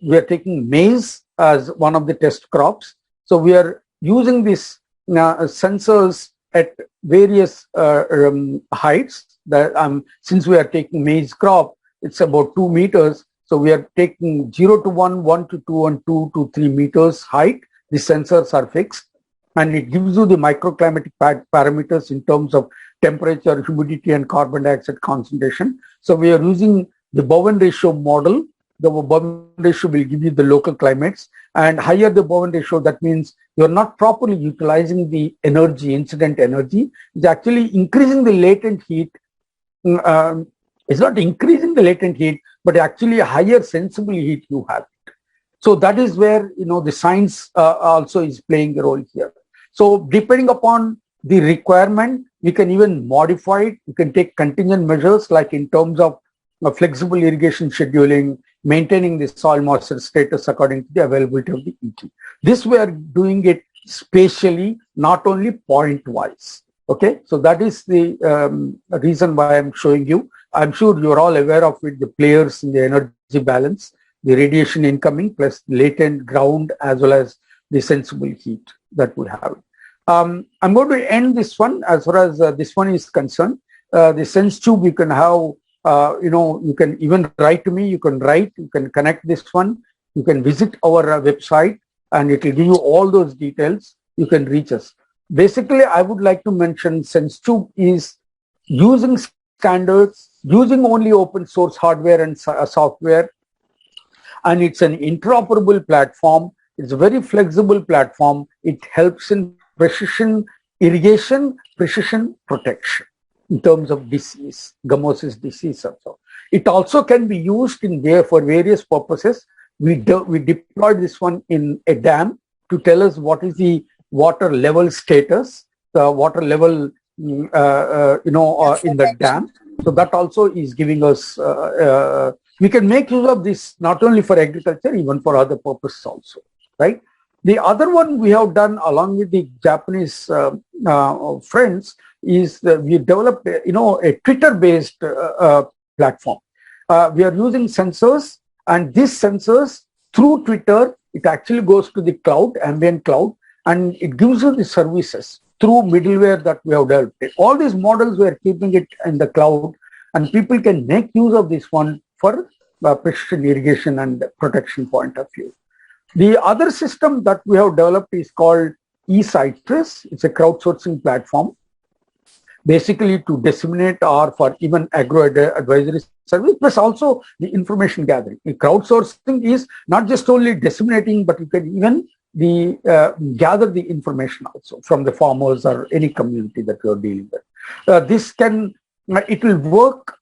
We are taking maize as one of the test crops. So we are using these sensors at various heights. That since we are taking maize crop, it's about 2 meters. So we are taking 0 to 1, 1 to 2, and 2 to 3 meters height. The sensors are fixed, and it gives you the microclimatic parameters in terms of temperature, humidity, and carbon dioxide concentration. So we are using the Bowen ratio model. The Bowen ratio will give you the local climates, and higher the Bowen ratio, that means you're not properly utilizing the energy, incident energy. It's actually increasing the latent heat. It's not increasing the latent heat, but actually a higher sensible heat you have. So that is where the science also is playing a role here. So depending upon the requirement, we can even modify it. You can take contingent measures like in terms of flexible irrigation scheduling, maintaining the soil moisture status according to the availability of the ET. This we are doing it spatially, not only point wise. Okay, so that is the reason why I'm showing you. I'm sure you're all aware of it, the players in the energy balance, the radiation incoming plus latent ground as well as the sensible heat that we have. I'm going to end this one as far as this one is concerned. The sense tube you can have, you can even write to me, you can write, you can connect this one, you can visit our website and it will give you all those details. You can reach us. Basically, I would like to mention SenseTube is using standards, using only open source hardware and software, and it's an interoperable platform. It's a very flexible platform. It helps in precision irrigation, precision protection in terms of disease, gummosis disease also. It also can be used in there for various purposes. We deployed this one in a dam to tell us what is the water level status, the water level, in the dam. So that also is giving us, we can make use of this not only for agriculture, even for other purposes also, right? The other one we have done along with the Japanese friends is we developed, a Twitter-based platform. We are using sensors, and these sensors through Twitter, it actually goes to the cloud, ambient cloud, and it gives you the services through middleware that we have developed. All these models, we are keeping it in the cloud, and people can make use of this one for precision irrigation and protection point of view. The other system that we have developed is called eCitrus. It's a crowdsourcing platform, basically to disseminate or for even agro advisory service, plus also the information gathering. The crowdsourcing is not just only disseminating, but you can even gather the information also from the farmers or any community that you are dealing with. This can, it will work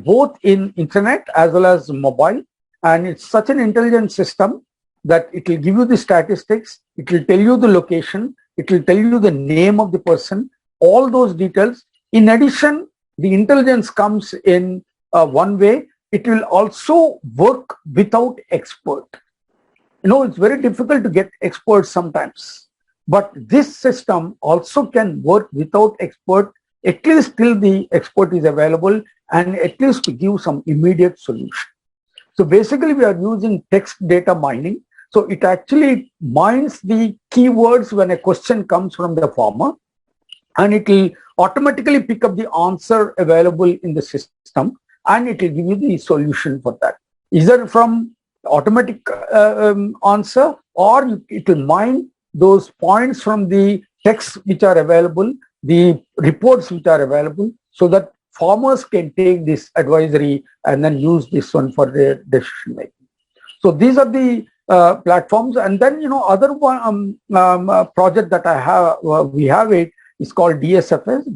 both in internet as well as mobile, and it's such an intelligent system that it will give you the statistics, it will tell you the location, it will tell you the name of the person, all those details. In addition, the intelligence comes in one way. It will also work without expert. It's very difficult to get experts sometimes, but this system also can work without expert, at least till the expert is available, and at least to give some immediate solution. So basically we are using text data mining. So it actually mines the keywords when a question comes from the farmer, and it will automatically pick up the answer available in the system, and it will give you the solution for that. Either from automatic answer, or it will mine those points from the texts which are available, the reports which are available, so that farmers can take this advisory and then use this one for their decision making. So these are the platforms. And then, other one project that I have, we have it, is called DSFS,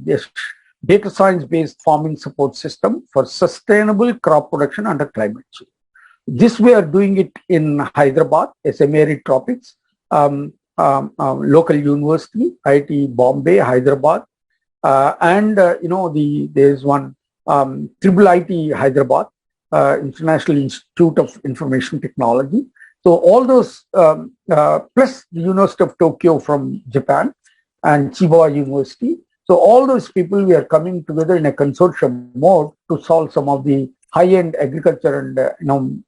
Data Science Based Farming Support System for Sustainable Crop Production Under Climate Change. This we are doing it in Hyderabad, SMARI Tropics, local university, IIT Bombay, Hyderabad, and there's one IIIT Hyderabad, International Institute of Information Technology. So all those, plus the University of Tokyo from Japan and Chiba University. So all those people, we are coming together in a consortium mode to solve some of the high-end agriculture and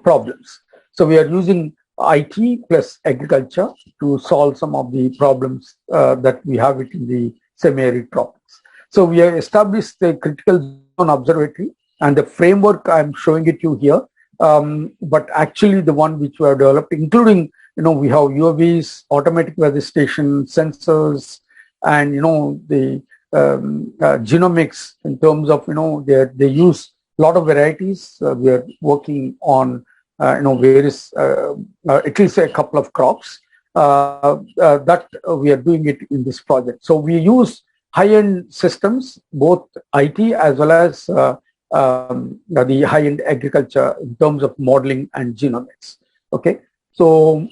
problems. So we are using IT plus agriculture to solve some of the problems that we have it in the semi-arid tropics. So we have established the critical zone observatory, and the framework I'm showing it you here. But actually the one which we have developed, including, we have UAVs, automatic weather station, sensors, and, the genomics in terms of, they use a lot of varieties. We are working on, various, at least a couple of crops that we are doing it in this project. So we use high-end systems, both IT as well as the high-end agriculture in terms of modeling and genomics. Okay, so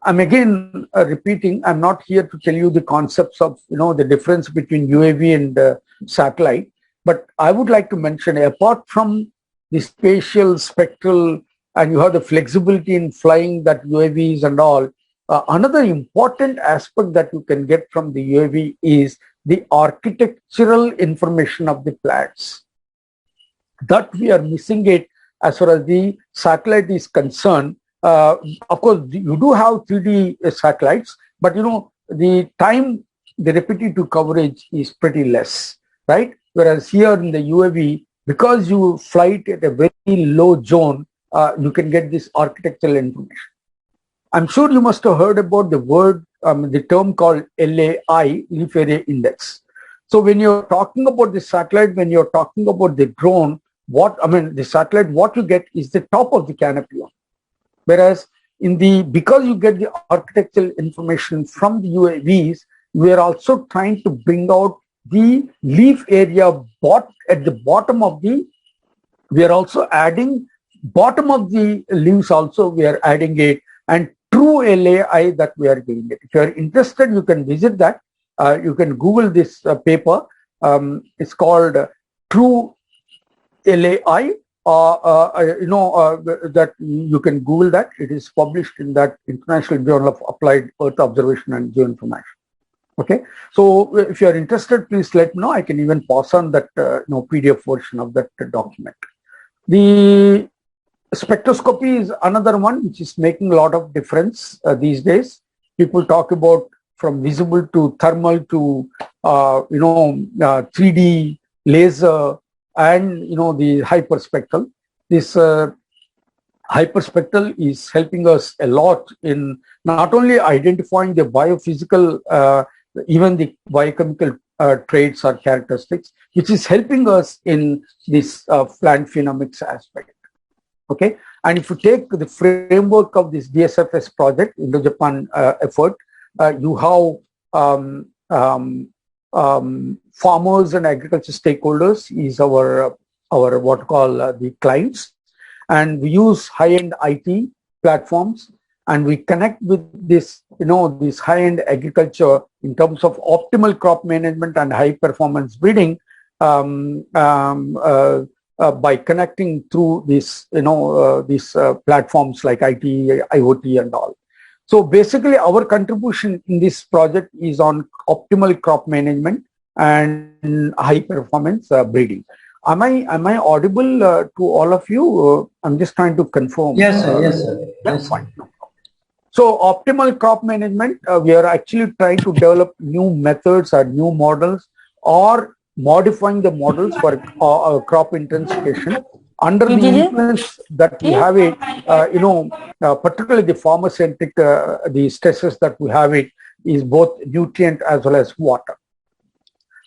I'm again repeating, I'm not here to tell you the concepts of, the difference between UAV and satellite, but I would like to mention, apart from the spatial, spectral, and you have the flexibility in flying that UAVs and all, another important aspect that you can get from the UAV is the architectural information of the plants. That we are missing it as far as the satellite is concerned. Of course, you do have 3D satellites, but the time, the repetitive coverage is pretty less, right? Whereas here in the UAV, because you fly it at a very low zone, you can get this architectural information. I'm sure you must have heard about the term called LAI, Leaf Area Index. So when you're talking about the satellite, when you're talking about the drone, the satellite, what you get is the top of the canopy. Whereas because you get the architectural information from the UAVs, we are also trying to bring out the leaf area at the bottom of we are also adding bottom of the leaves also, we are adding it, and true LAI that we are giving it. If you are interested, you can visit that. You can Google this paper. It's called True LAI. That you can Google that. It is published in that International Journal of Applied Earth Observation and Geoinformation. Okay, so if you are interested, please let me know. I can even pass on that PDF version of that document. The spectroscopy is another one which is making a lot of difference these days. People talk about from visible to thermal to 3D laser, and the hyperspectral. This hyperspectral is helping us a lot in not only identifying the biophysical, even the biochemical traits or characteristics, which is helping us in this plant phenomics aspect. Okay, and if you take the framework of this DSFS project, Indo-Japan effort, you have farmers and agriculture stakeholders is our what call the clients, and we use high-end IT platforms, and we connect with this this high-end agriculture in terms of optimal crop management and high performance breeding by connecting through this these platforms like IT, IoT, and all. So basically, our contribution in this project is on optimal crop management and high performance breeding. Am I audible to all of you? I'm just trying to confirm. Yes, sir. Yes, sir. That's fine. So optimal crop management, we are actually trying to develop new methods or new models, or modifying the models for crop intensification under the influence that we have it, particularly the farmer-centric, the stresses that we have it is both nutrient as well as water.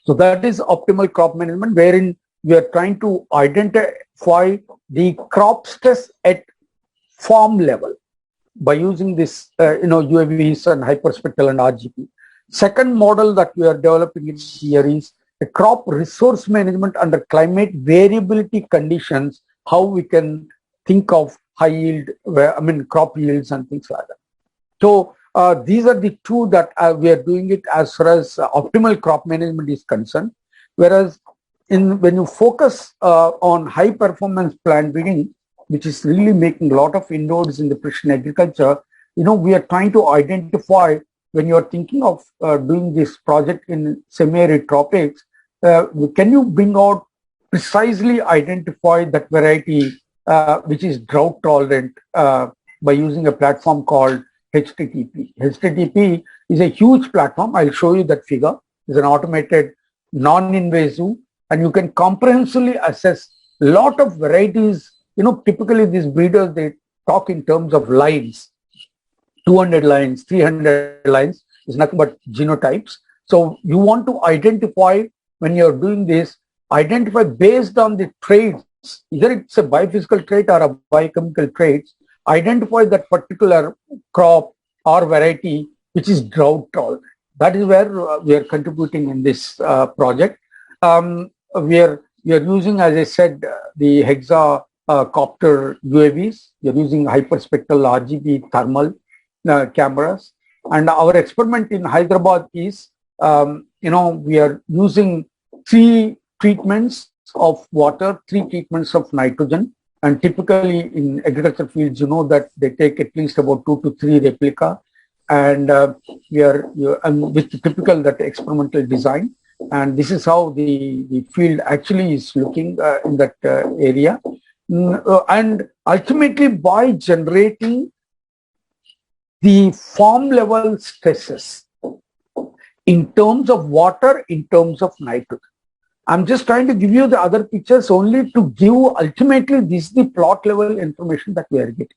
So that is optimal crop management, wherein we are trying to identify the crop stress at farm level by using this, UAVs and hyperspectral and RGP. Second model that we are developing here is the crop resource management under climate variability conditions, how we can think of high yield, crop yields and things like that. So these are the two that we are doing it as far as optimal crop management is concerned. Whereas when you focus on high performance plant breeding, which is really making a lot of inroads in the precision agriculture, we are trying to identify, when you are thinking of doing this project in semi-arid tropics, can you bring out precisely identify that variety which is drought tolerant by using a platform called HTTP. HTTP is a huge platform. I'll show you that figure. It's an automated, non-invasive, and you can comprehensively assess a lot of varieties. Typically these breeders, they talk in terms of lines, 200 lines, 300 lines is nothing but genotypes. So you want to identify, when you're doing this, identify based on the traits, either it's a biophysical trait or a biochemical trait, identify that particular crop or variety which is drought tolerant. That is where we are contributing in this project. We are using, as I said, the hexacopter UAVs. We are using hyperspectral RGB thermal. cameras. And our experiment in Hyderabad is, we are using 3 treatments of water, 3 treatments of nitrogen. And typically in agriculture fields, you know that they take at least about 2 to 3 replica. And with typical that experimental design. And this is how the field actually is looking in that area. And ultimately, by generating the farm level stresses in terms of water, in terms of nitrogen. I'm just trying to give you the other pictures only to give ultimately this is the plot level information that we are getting.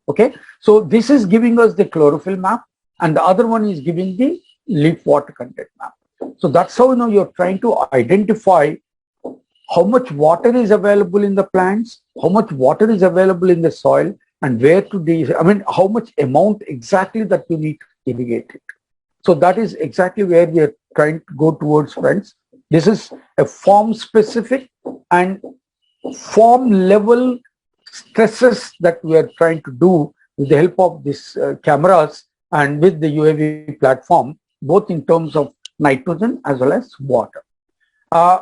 Okay, so this is giving us the chlorophyll map, and the other one is giving the leaf water content map. So that's how you're trying to identify how much water is available in the plants, how much water is available in the soil, and where to how much amount exactly that you need to irrigate it. So that is exactly where we are trying to go towards, friends. This is a farm specific and farm level stresses that we are trying to do with the help of these cameras and with the UAV platform, both in terms of nitrogen as well as water.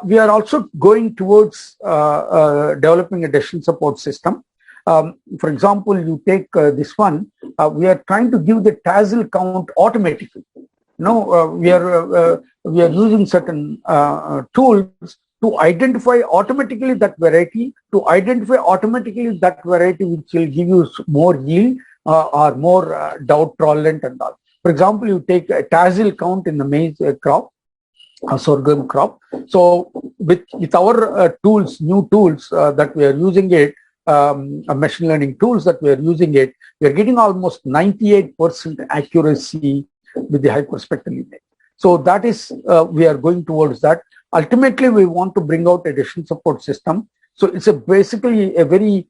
We are also going towards developing a decision support system. For example, you take this one, we are trying to give the tassel count automatically. We are using certain tools to identify automatically that variety, which will give you more yield or more drought tolerant and all. For example, you take a tassel count in the maize crop, a sorghum crop. So with our tools, new tools that we are using it, machine learning tools that we are using it, we are getting almost 98% accuracy with the hyperspectral image. So that is, we are going towards that. Ultimately, we want to bring out a decision support system. So it's basically a very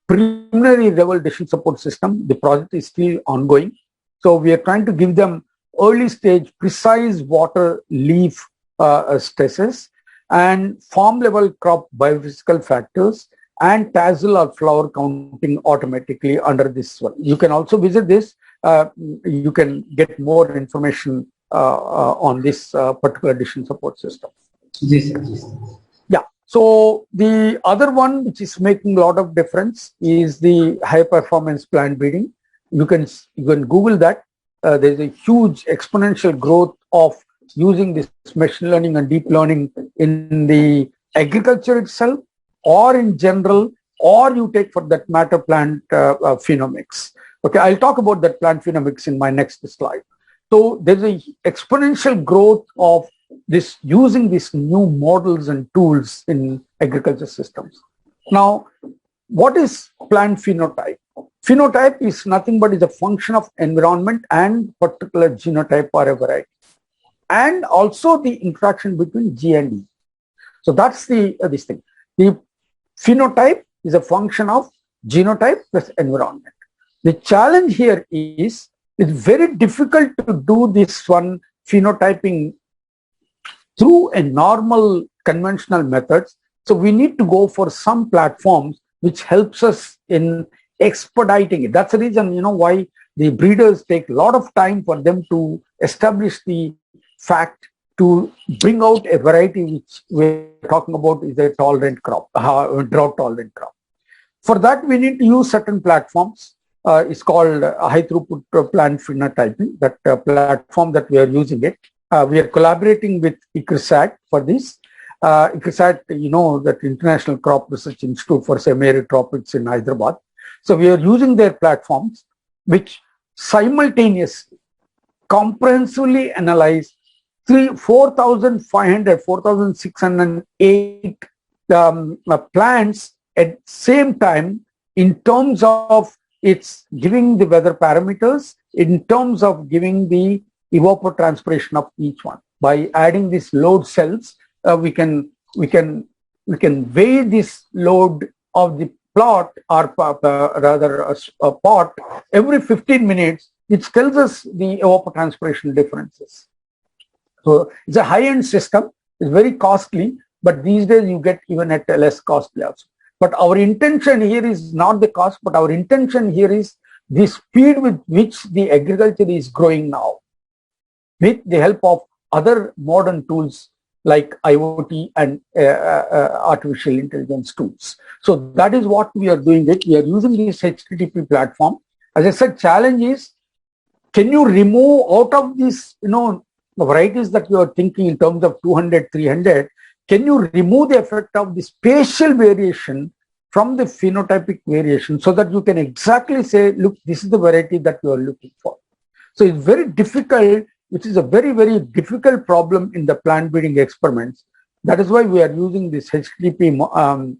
preliminary level decision support system. The project is still ongoing. So we are trying to give them early stage precise water leaf stresses and farm level crop biophysical factors and tassel or flower counting automatically under this one. You can also visit this. You can get more information on this particular decision support system. Yes, sir. Yeah. So the other one which is making a lot of difference is the high performance plant breeding. You can Google that. There's a huge exponential growth of using this machine learning and deep learning in the agriculture itself, or in general, or you take for that matter plant phenomics. Okay, I'll talk about that plant phenomics in my next slide. So there's a exponential growth of this using these new models and tools in agriculture systems. Now, what is plant phenotype? Phenotype is nothing but is a function of environment and particular genotype or a variety, and also the interaction between G and E. So that's this thing. The phenotype is a function of genotype plus environment. The challenge here is it's very difficult to do this one phenotyping through a normal conventional methods. So we need to go for some platforms which helps us in expediting it. That's the reason, why the breeders take a lot of time for them to establish the fact to bring out a variety which we're talking about is a tolerant crop, drought tolerant crop. For that, we need to use certain platforms. It's called high throughput plant phenotyping, that platform that we are using it. We are collaborating with ICRISAT for this. ICRISAT, that International Crop Research Institute for Semi-Arid Tropics in Hyderabad. So we are using their platforms which simultaneously comprehensively analyze 4,608 plants at same time in terms of its giving the weather parameters, in terms of giving the evapotranspiration of each one. By adding these load cells, we can weigh this load of the plot or rather a pot every 15 minutes, which tells us the evapotranspiration differences. So it's a high-end system. It's very costly, but these days you get even at a less costly also. But our intention here is not the cost, but our intention here is the speed with which the agriculture is growing now, with the help of other modern tools like IoT and artificial intelligence tools. So that is what we are doing it. We are using this HTTP platform. As I said, challenge is, can you remove out of these, varieties that you are thinking in terms of 200, 300, can you remove the effect of the spatial variation from the phenotypic variation so that you can exactly say, look, this is the variety that you are looking for. So it's very difficult, which is a very, very difficult problem in the plant breeding experiments. That is why we are using this HTTP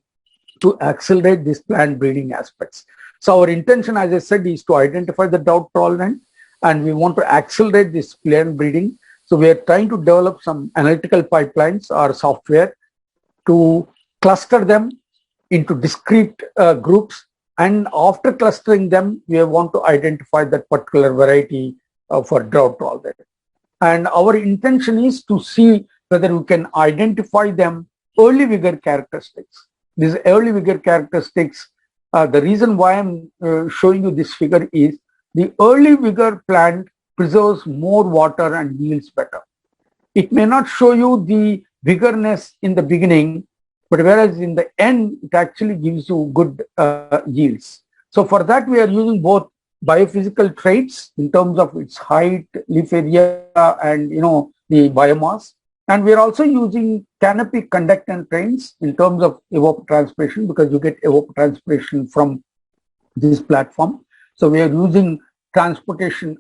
to accelerate these plant breeding aspects. So our intention, as I said, is to identify the drought tolerant, and we want to accelerate this plant breeding. So we are trying to develop some analytical pipelines or software to cluster them into discrete groups. And after clustering them, we want to identify that particular variety for drought tolerant. And our intention is to see whether we can identify them early vigor characteristics. These early vigor characteristics, the reason why I'm showing you this figure is the early vigor plant preserves more water and yields better. It may not show you the vigorness in the beginning, but whereas in the end, it actually gives you good yields. So for that, we are using both biophysical traits in terms of its height, leaf area, and the biomass. And we are also using canopy conductance traits in terms of evapotranspiration, because you get evapotranspiration from this platform. So we are using transpiration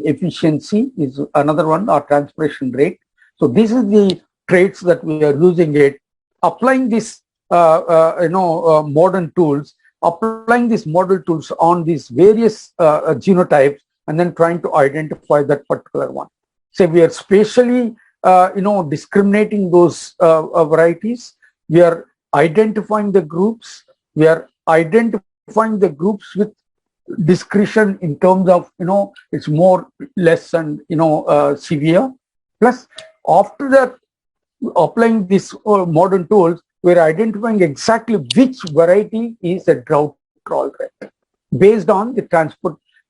efficiency is another one, or transpiration rate. So this is the traits that we are using it, applying this modern tools, applying these model tools on these various genotypes, and then trying to identify that particular one. So we are spatially discriminating those varieties. We are identifying the groups. We are identifying the groups with discretion in terms of it's more, less, and severe. Plus, after that, applying these modern tools, we're identifying exactly which variety is a drought tolerant based on the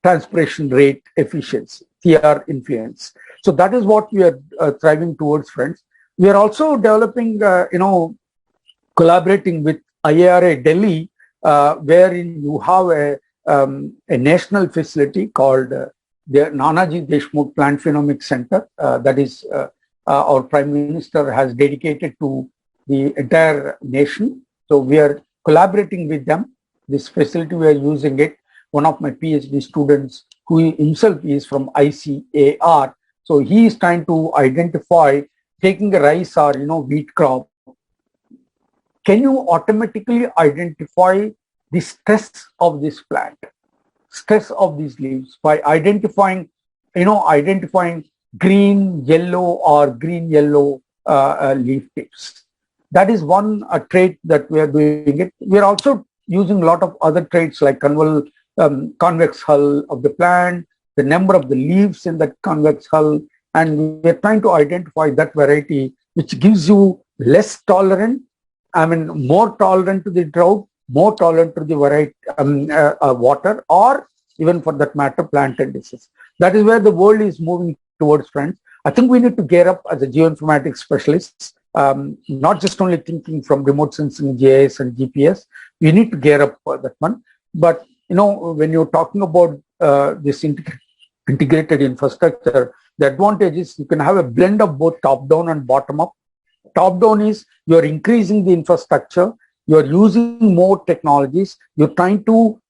transpiration rate efficiency, TR influence. So that is what we are striving towards, friends. We are also developing, collaborating with IARA Delhi, wherein you have a national facility called the Nanaji Deshmukh Plant Phenomics Center. That is, our Prime Minister has dedicated to the entire nation. So we are collaborating with them. This facility, we are using it. One of my PhD students, who himself is from ICAR, so he is trying to identify, taking a rice or wheat crop, can you automatically identify the stress of this plant, stress of these leaves, by identifying green, yellow, or green yellow leaf tips. That is one trait that we are doing it. We are also using a lot of other traits like convex hull of the plant, the number of the leaves in that convex hull, and we are trying to identify that variety which gives you less tolerant, more tolerant to the drought, more tolerant to the variety water, or even for that matter, plant and disease. That is where the world is moving towards, friends. I think we need to gear up as a geoinformatics specialists, not just only thinking from remote sensing, GIS and GPS. We need to gear up for that one. But when you're talking about this integrated infrastructure, the advantage is you can have a blend of both top-down and bottom-up. Top-down is you're increasing the infrastructure, you're using more technologies, you're trying to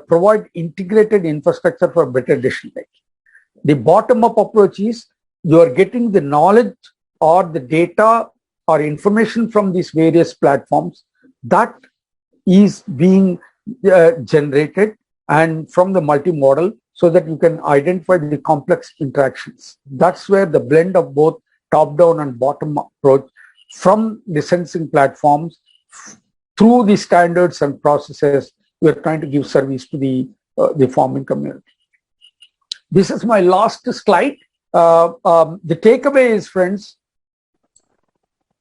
provide integrated infrastructure for better decision making. The bottom-up approach is you're getting the knowledge or the data or information from these various platforms that is being generated and from the multimodal, so that you can identify the complex interactions. That's where the blend of both top-down and bottom-up approach from the sensing platforms through the standards and processes, we're trying to give service to the farming community. This is my last slide. The takeaway is, friends,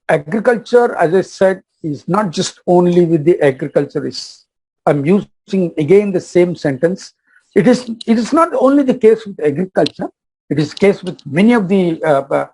agriculture, as I said, is not just only with the agriculturists. I'm using using again the same sentence. It is not only the case with agriculture. It is the case with many of the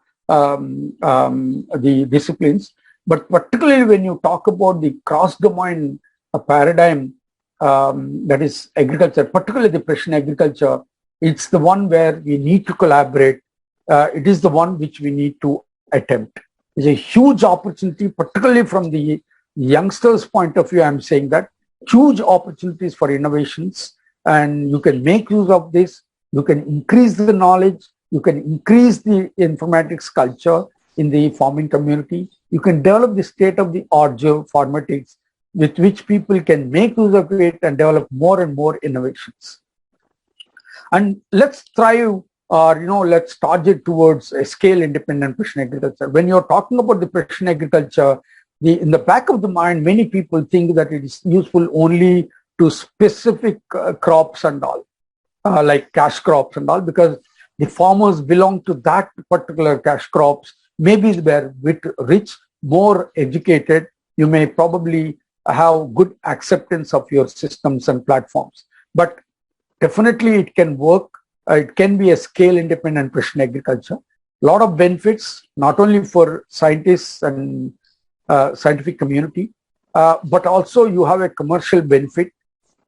disciplines, but particularly when you talk about the cross-domain paradigm, that is agriculture, particularly the precision agriculture, it's the one where we need to collaborate. It is the one which we need to attempt. It's a huge opportunity, particularly from the youngsters' point of view. I'm saying that huge opportunities for innovations, and you can make use of this. You can increase the knowledge. You can increase the informatics culture in the farming community. You can develop the state-of-the-art geoinformatics with which people can make use of it and develop more and more innovations. And let's thrive, let's target towards a scale-independent precision agriculture. When you're talking about the precision agriculture, in the back of the mind, many people think that it is useful only to specific crops and all, like cash crops and all, because the farmers belong to that particular cash crops. Maybe they're rich, more educated. You may probably have good acceptance of your systems and platforms, but definitely it can work. It can be a scale-independent precision agriculture. A lot of benefits, not only for scientists and scientific community, but also you have a commercial benefit.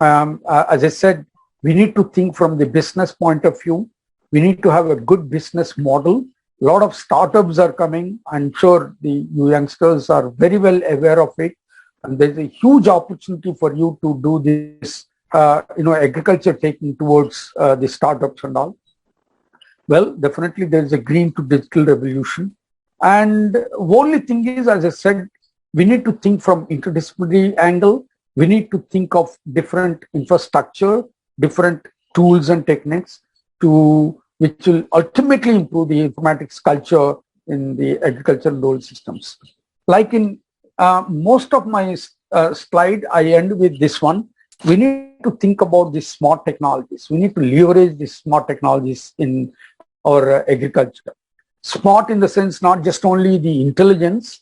As I said, we need to think from the business point of view. We need to have a good business model. A lot of startups are coming. I'm sure the youngsters are very well aware of it. And there's a huge opportunity for you to do this, agriculture taking towards the startups and all. Well, definitely there is a green to digital revolution. And only thing is, as I said, we need to think from interdisciplinary angle. We need to think of different infrastructure, different tools and techniques which will ultimately improve the informatics culture in the agricultural role systems. Like in most of my slide, I end with this one. We need to think about these smart technologies. We need to leverage these smart technologies in our agriculture. Smart in the sense, not just only the intelligence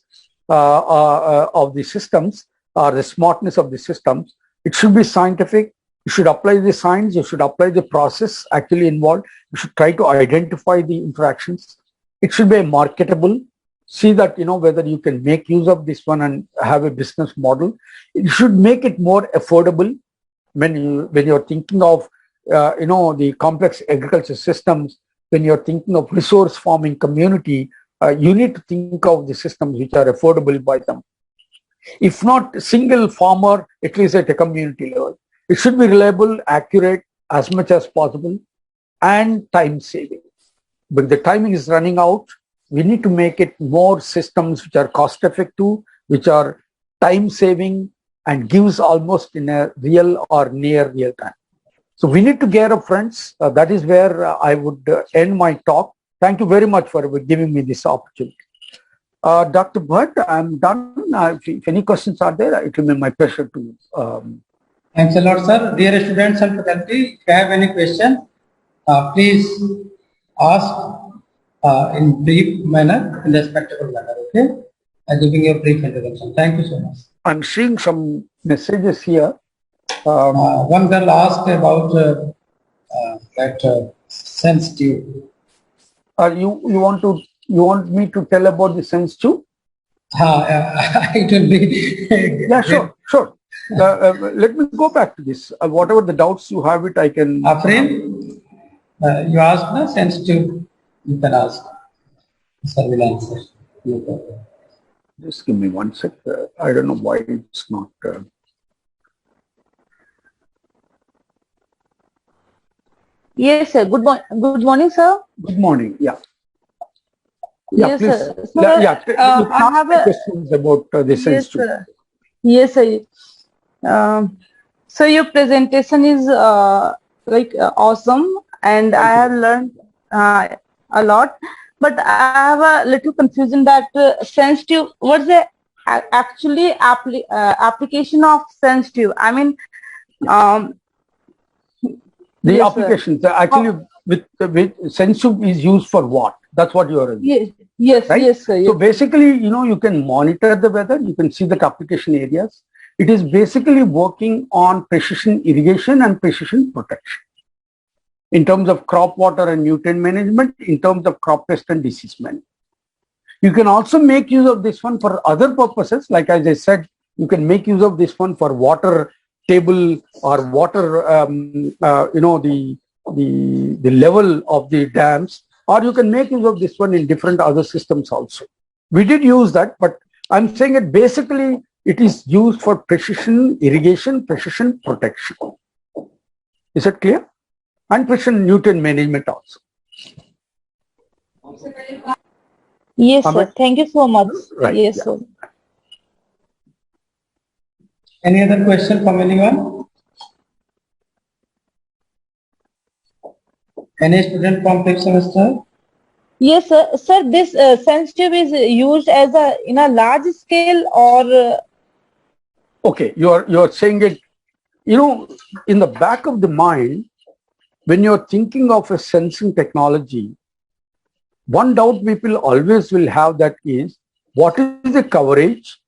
of the systems or the smartness of the systems. It should be scientific. You should apply the science. You should apply the process actually involved. You should try to identify the interactions. It should be marketable. See that, whether you can make use of this one and have a business model. It should make it more affordable. When you're thinking of, the complex agriculture systems, when you're thinking of resource farming community, you need to think of the systems which are affordable by them. If not single farmer, at least at a community level. It should be reliable, accurate as much as possible, and time saving. But the timing is running out. We need to make it more systems which are cost effective, which are time saving, and gives almost in a real or near real time. So we need to gear up, friends. That is where I would end my talk. Thank you very much for giving me this opportunity. Dr. Bhatt, I'm done. If any questions are there, it will be my pleasure to. Thanks a lot, sir. Dear students and faculty, if you have any question, please ask in brief manner, in respectable manner, okay? I'm giving you a brief introduction. Thank you so much. I'm seeing some messages here. One girl asked about that sense tube. You want me to tell about the sense tube? It will be. Yeah, sure. Let me go back to this. Whatever the doubts you have, I can. Afrin, you asked the sense tube. You can ask. Sir will answer. No problem. Just give me 1 sec. I don't know why it's not. Yes, sir. Good morning, sir. Good morning. Yeah. Yes, please. Sir. So, I have a questions about the sense tube. Sir. Yes, sir. So your presentation is awesome, and I have learned a lot. But I have a little confusion that sense tube. What's the actually application of sense tube? I mean, the yes, applications actually with sense tube is used for what? That's what you are. Yes, right? yes, sir. Yes. So basically, you can monitor the weather. You can see the application areas. It is basically working on precision irrigation and precision protection in terms of crop water and nutrient management, in terms of crop pest and disease management. You can also make use of this one for other purposes. Like as I said, you can make use of this one for water table or water, the level of the dams, or you can make use of this one in different other systems also. We did use that, but I'm saying it basically, it is used for precision irrigation, precision protection. Is that clear? And precision nutrient management also. Yes, sir. Ahmed? Thank you so much. Right, Yes, yeah. sir. Any other question from anyone? Any student from fifth semester? Yes, sir. Sir, this sense tube is used as in a large scale or Okay, you're saying it, in the back of the mind, when you're thinking of a sensing technology, one doubt people always will have that is, what is the coverage?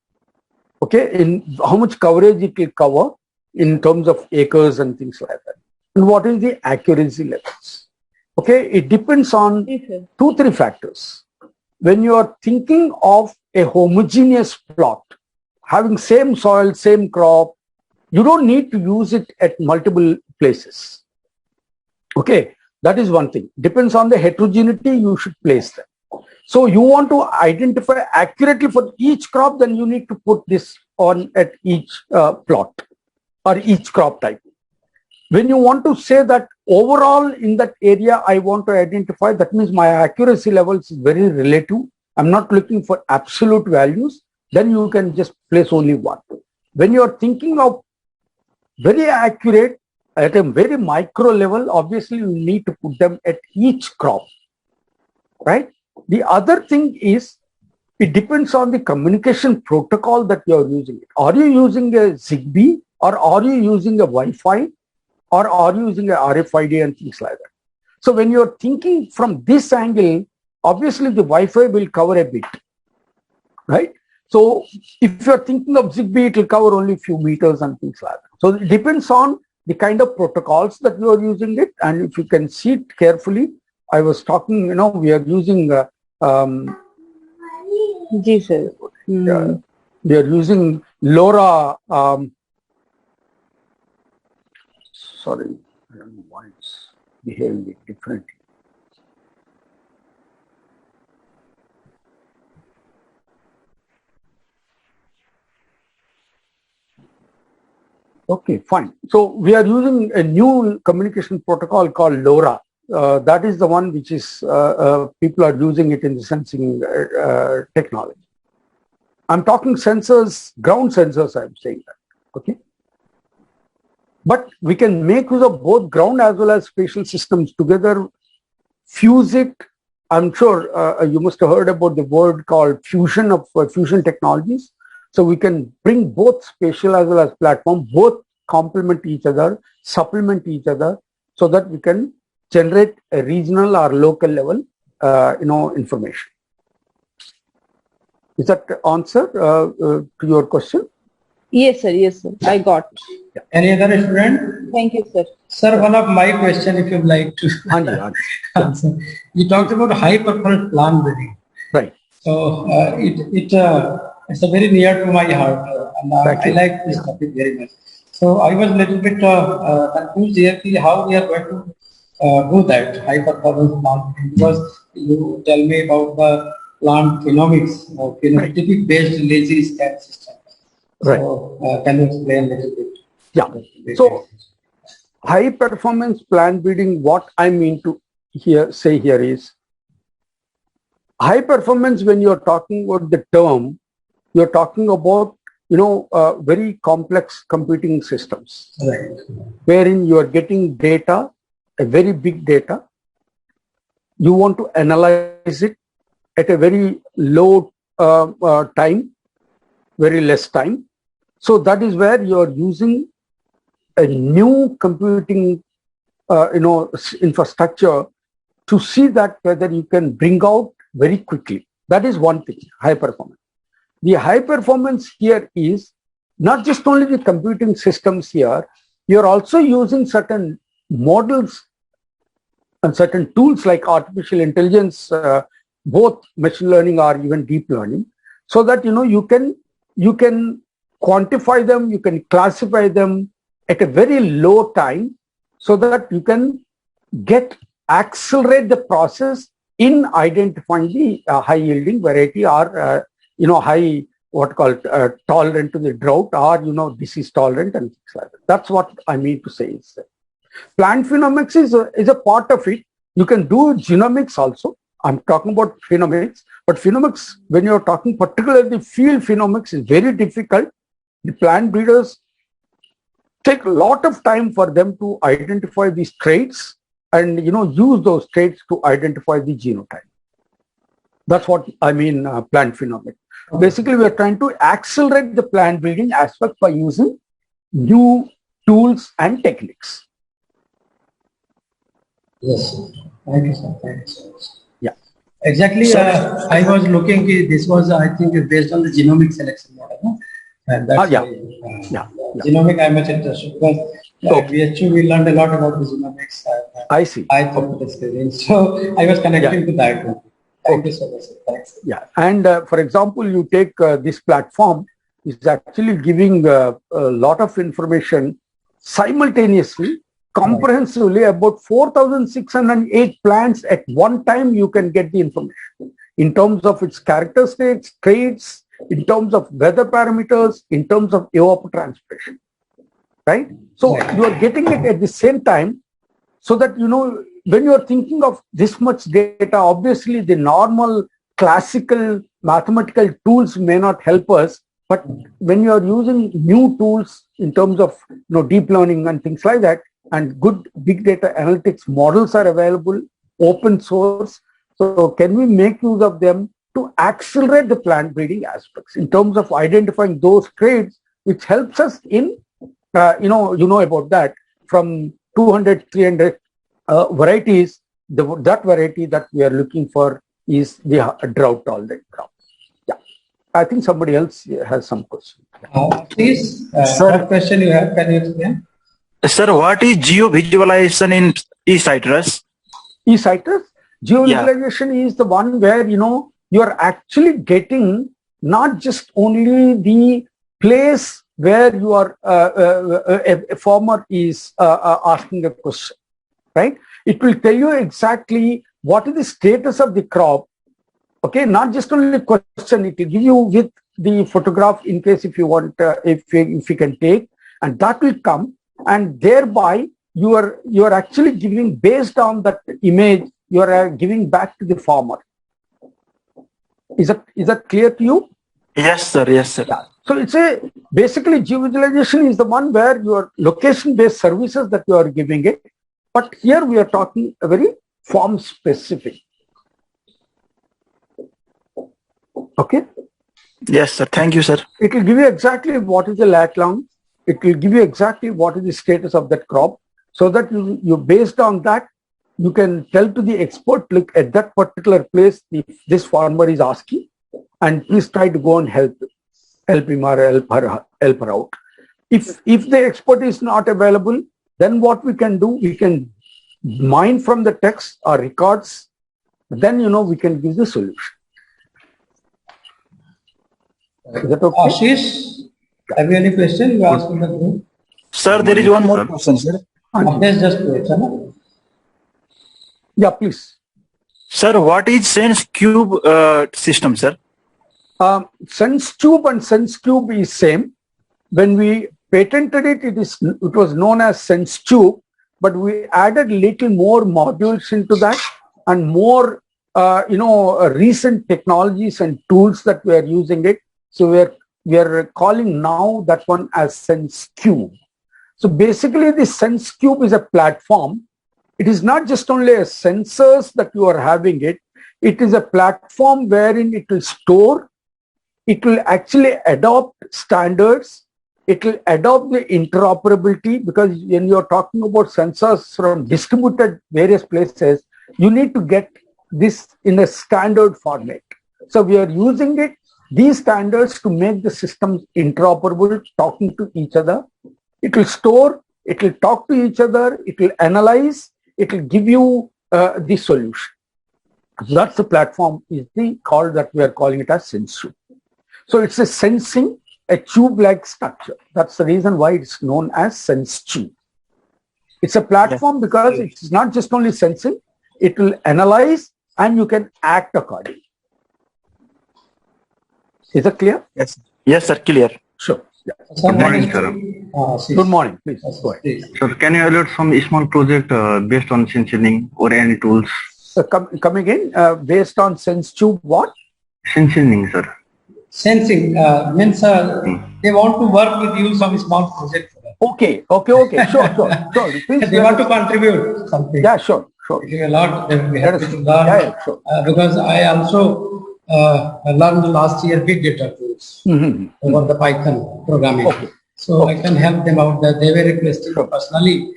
Okay, in how much coverage it will cover in terms of acres and things like that. And what is the accuracy levels? Okay, it depends on Yes, sir. 2-3 factors. When you are thinking of a homogeneous plot, having same soil, same crop, you don't need to use it at multiple places. Okay, that is one thing. Depends on the heterogeneity, you should place them. So you want to identify accurately for each crop, then you need to put this on at each plot or each crop type. When you want to say that overall in that area, I want to identify, that means my accuracy levels is very relative. I'm not looking for absolute values. Then you can just place only one. When you're thinking of very accurate at a very micro level, obviously you need to put them at each crop, right? The other thing is, it depends on the communication protocol that you're using. Are you using a Zigbee, or are you using a Wi-Fi, or are you using a RFID and things like that? So when you're thinking from this angle, obviously the Wi-Fi will cover a bit, right? So if you're thinking of Zigbee, it will cover only a few meters and things like that. So it depends on the kind of protocols that you are using it. And if you can see it carefully, I was talking, we are using, Yes, sir. we are using LoRa, sorry, I don't know why it's behaving differently. Okay, fine. So we are using a new communication protocol called LoRa. That is the one which is, people are using it in the sensing technology. I'm talking sensors, ground sensors, I'm saying that, okay? But we can make use of both ground as well as spatial systems together, fuse it. I'm sure you must have heard about the word called fusion of fusion technologies. So we can bring both spatial as well as platform, both complement each other, supplement each other, so that we can generate a regional or local level, information. Is that the answer to your question? Yes, sir. Yes, sir. I got. Any other student? Thank you, sir. Sir, one of my question, if you'd like to Hanji, Hanji. answer. You talked about high performance plant breeding. Right. So it's a very near to my heart, and I like this topic very much. So I was a little bit confused here how we are going to do that high performance plant breeding, because you tell me about the plant genomics, phenotypic based lazy scan system. Right. So can you explain a little bit? Yeah. So high performance plant breeding, what I mean to say here is, high performance, when you're talking about the term, you're talking about, very complex computing systems, Right. wherein you are getting data, a very big data. You want to analyze it at a very low time, very less time. So that is where you are using a new computing, infrastructure to see that whether you can bring out very quickly. That is one thing, high performance. The high performance here is not just only the computing systems here, you're also using certain models and certain tools like artificial intelligence, both machine learning or even deep learning, so that you can quantify them, you can classify them at a very low time, so that you can accelerate the process in identifying the high yielding variety, or high tolerant to the drought, or disease tolerant and things like that. That's what I mean to say. Is plant phenomics is a part of it. You can do genomics also. I'm talking about phenomics, but phenomics, when you're talking particularly field phenomics, is very difficult. The plant breeders take a lot of time for them to identify these traits and use those traits to identify the genotype. That's what I mean, plant phenomics. Basically, we are trying to accelerate the plant breeding aspect by using new tools and techniques. Yes, sir. Thank you, sir. Thank you so much. Yeah. Exactly. I was looking, this was, I think, based on the genomic selection model. No? And that's Yeah. why, Yeah. Genomic, I'm much interested because at VHU we learned a lot about the genomics. I see. I thought it is so I was connecting to that one. Thank you so much, sir. Thanks. Yeah, and for example, you take this platform is actually giving a lot of information simultaneously, comprehensively, about 4,608 plants at one time. You can get the information in terms of its characteristics, traits, in terms of weather parameters, in terms of evapotranspiration, right? So you are getting it at the same time, so that when you are thinking of this much data, obviously the normal classical mathematical tools may not help us, but when you are using new tools in terms of deep learning and things like that, and good big data analytics models are available, open source, so can we make use of them to accelerate the plant breeding aspects in terms of identifying those traits, which helps us in about that, from 200, 300 varieties, that variety that we are looking for is the drought tolerant crop. Yeah, I think somebody else has some question. Please, Sir. what question you have? Can you explain? Sir, what is geo-visualization in eCitrus? eCitrus, geo-visualization is the one where you are actually getting not just only the place where you are a farmer is asking a question, right? It will tell you exactly what is the status of the crop. Okay, not just only question, it will give you with the photograph in case if you want, if you can take, and that will come, and thereby you are actually giving, based on that image, you are giving back to the farmer. Is that clear to you? Yes, sir. Yes, sir. Yeah. So it's basically geovisualization is the one where your location-based services that you are giving it, but here we are talking a very form specific. Okay. Yes, sir. Thank you, sir. It will give you exactly what is the lat long. It will give you exactly what is the status of that crop, so that you based on that, you can tell to the expert, look at that particular place, if this farmer is asking, and please try to go and help him or help her out. If the expert is not available, then what we can do, we can mine from the text or records, then we can give the solution. Is that okay? Ashish, have you any question you ask in the group? Sir, there is one more question, sir. Update just wait, sir. Yeah, please. Sir, what is Sense Cube system, sir? SenseTube and SenseCube is same. When we patented it, it was known as SenseTube, but we added little more modules into that and more, recent technologies and tools that we are using it. So we are calling now that one as SenseCube. So basically, the SenseCube is a platform. It is not just only a sensors that you are having it. It is a platform wherein it will store. It will actually adopt standards. It will adopt the interoperability, because when you're talking about sensors from distributed various places, you need to get this in a standard format. So we are using it these standards to make the systems interoperable, talking to each other. It will store, it will talk to each other, it will analyze, it will give you the solution. So that's the platform is the call that we are calling it as SenseTube. So it's a sensing, a tube-like structure. That's the reason why it's known as SenseTube. It's a platform because it's not just only sensing, it will analyze and you can act accordingly. Is that clear? Yes. Yes, sir. Clear. Sure. Yeah. Sir, Good morning, sir. Good morning. Please go ahead. Please. Sir, can you evaluate some small project based on Sensining or any tools? Come again, based on SenseTube what? Sensining, sir. Sensing means they want to work with you some small project. Okay. Sure. Please, They want to contribute something. yeah, sure. It is a lot that we have to learn. Yeah, sure. Because I also learned last year big data tools over the Python programming. Okay. So I can help them out. That they were requesting personally.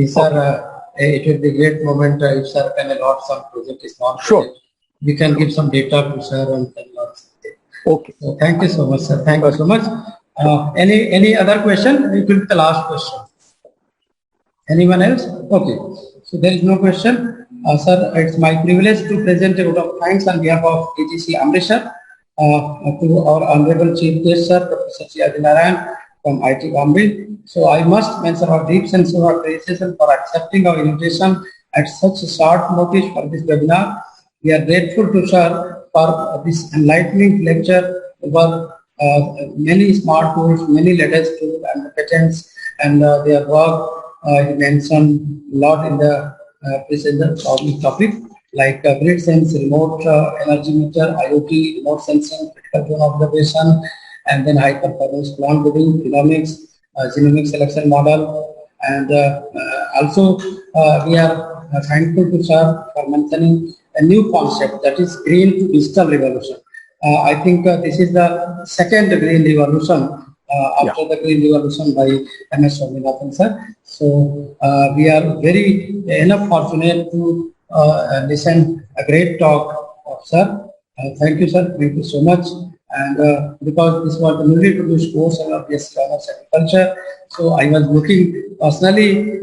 Sir, it will be a great moment if sir can allot some project is not. Sure. We can give some data to sir and allot something. Okay. So thank you so much, sir. Thank you so much. Any other question? It will be the last question. Anyone else? Okay. So there is no question. Sir, it's my privilege to present a vote of thanks on behalf of AGC Amritsar to our Honorable Chief Guest, Sir, Professor C. Adinarayan from IT Bombay. So I must mention our deep sense of appreciation for accepting our invitation at such a short notice for this webinar. We are grateful to Sir for this enlightening lecture about many smart tools, many latest tools and patents and their work. He mentioned a lot in the present topic like grid sense, remote energy meter, IoT, remote sensing, critical zone observation, and then high performance plant building, genomic selection model, and also we are thankful to Sir for mentioning a new concept that is green to digital revolution. I think this is the second green revolution after the green revolution by MS Swaminathan sir. So we are very enough fortunate to listen a great talk of sir. Thank you sir, thank you so much. And because this was the newly produced course of BSc Honors Agriculture, so I was looking personally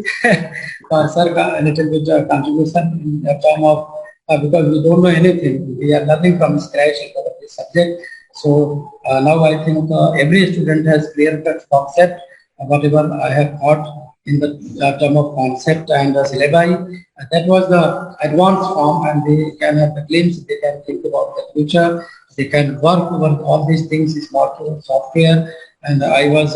for sir a little bit contribution in the term of because we don't know anything, we are learning from scratch about this subject. So now I think every student has clear-cut concept, whatever I have taught in the term of concept and syllabi. That was the advanced form, and they can have a glimpse, they can think about the future, they can work over all these things, smart software. And I was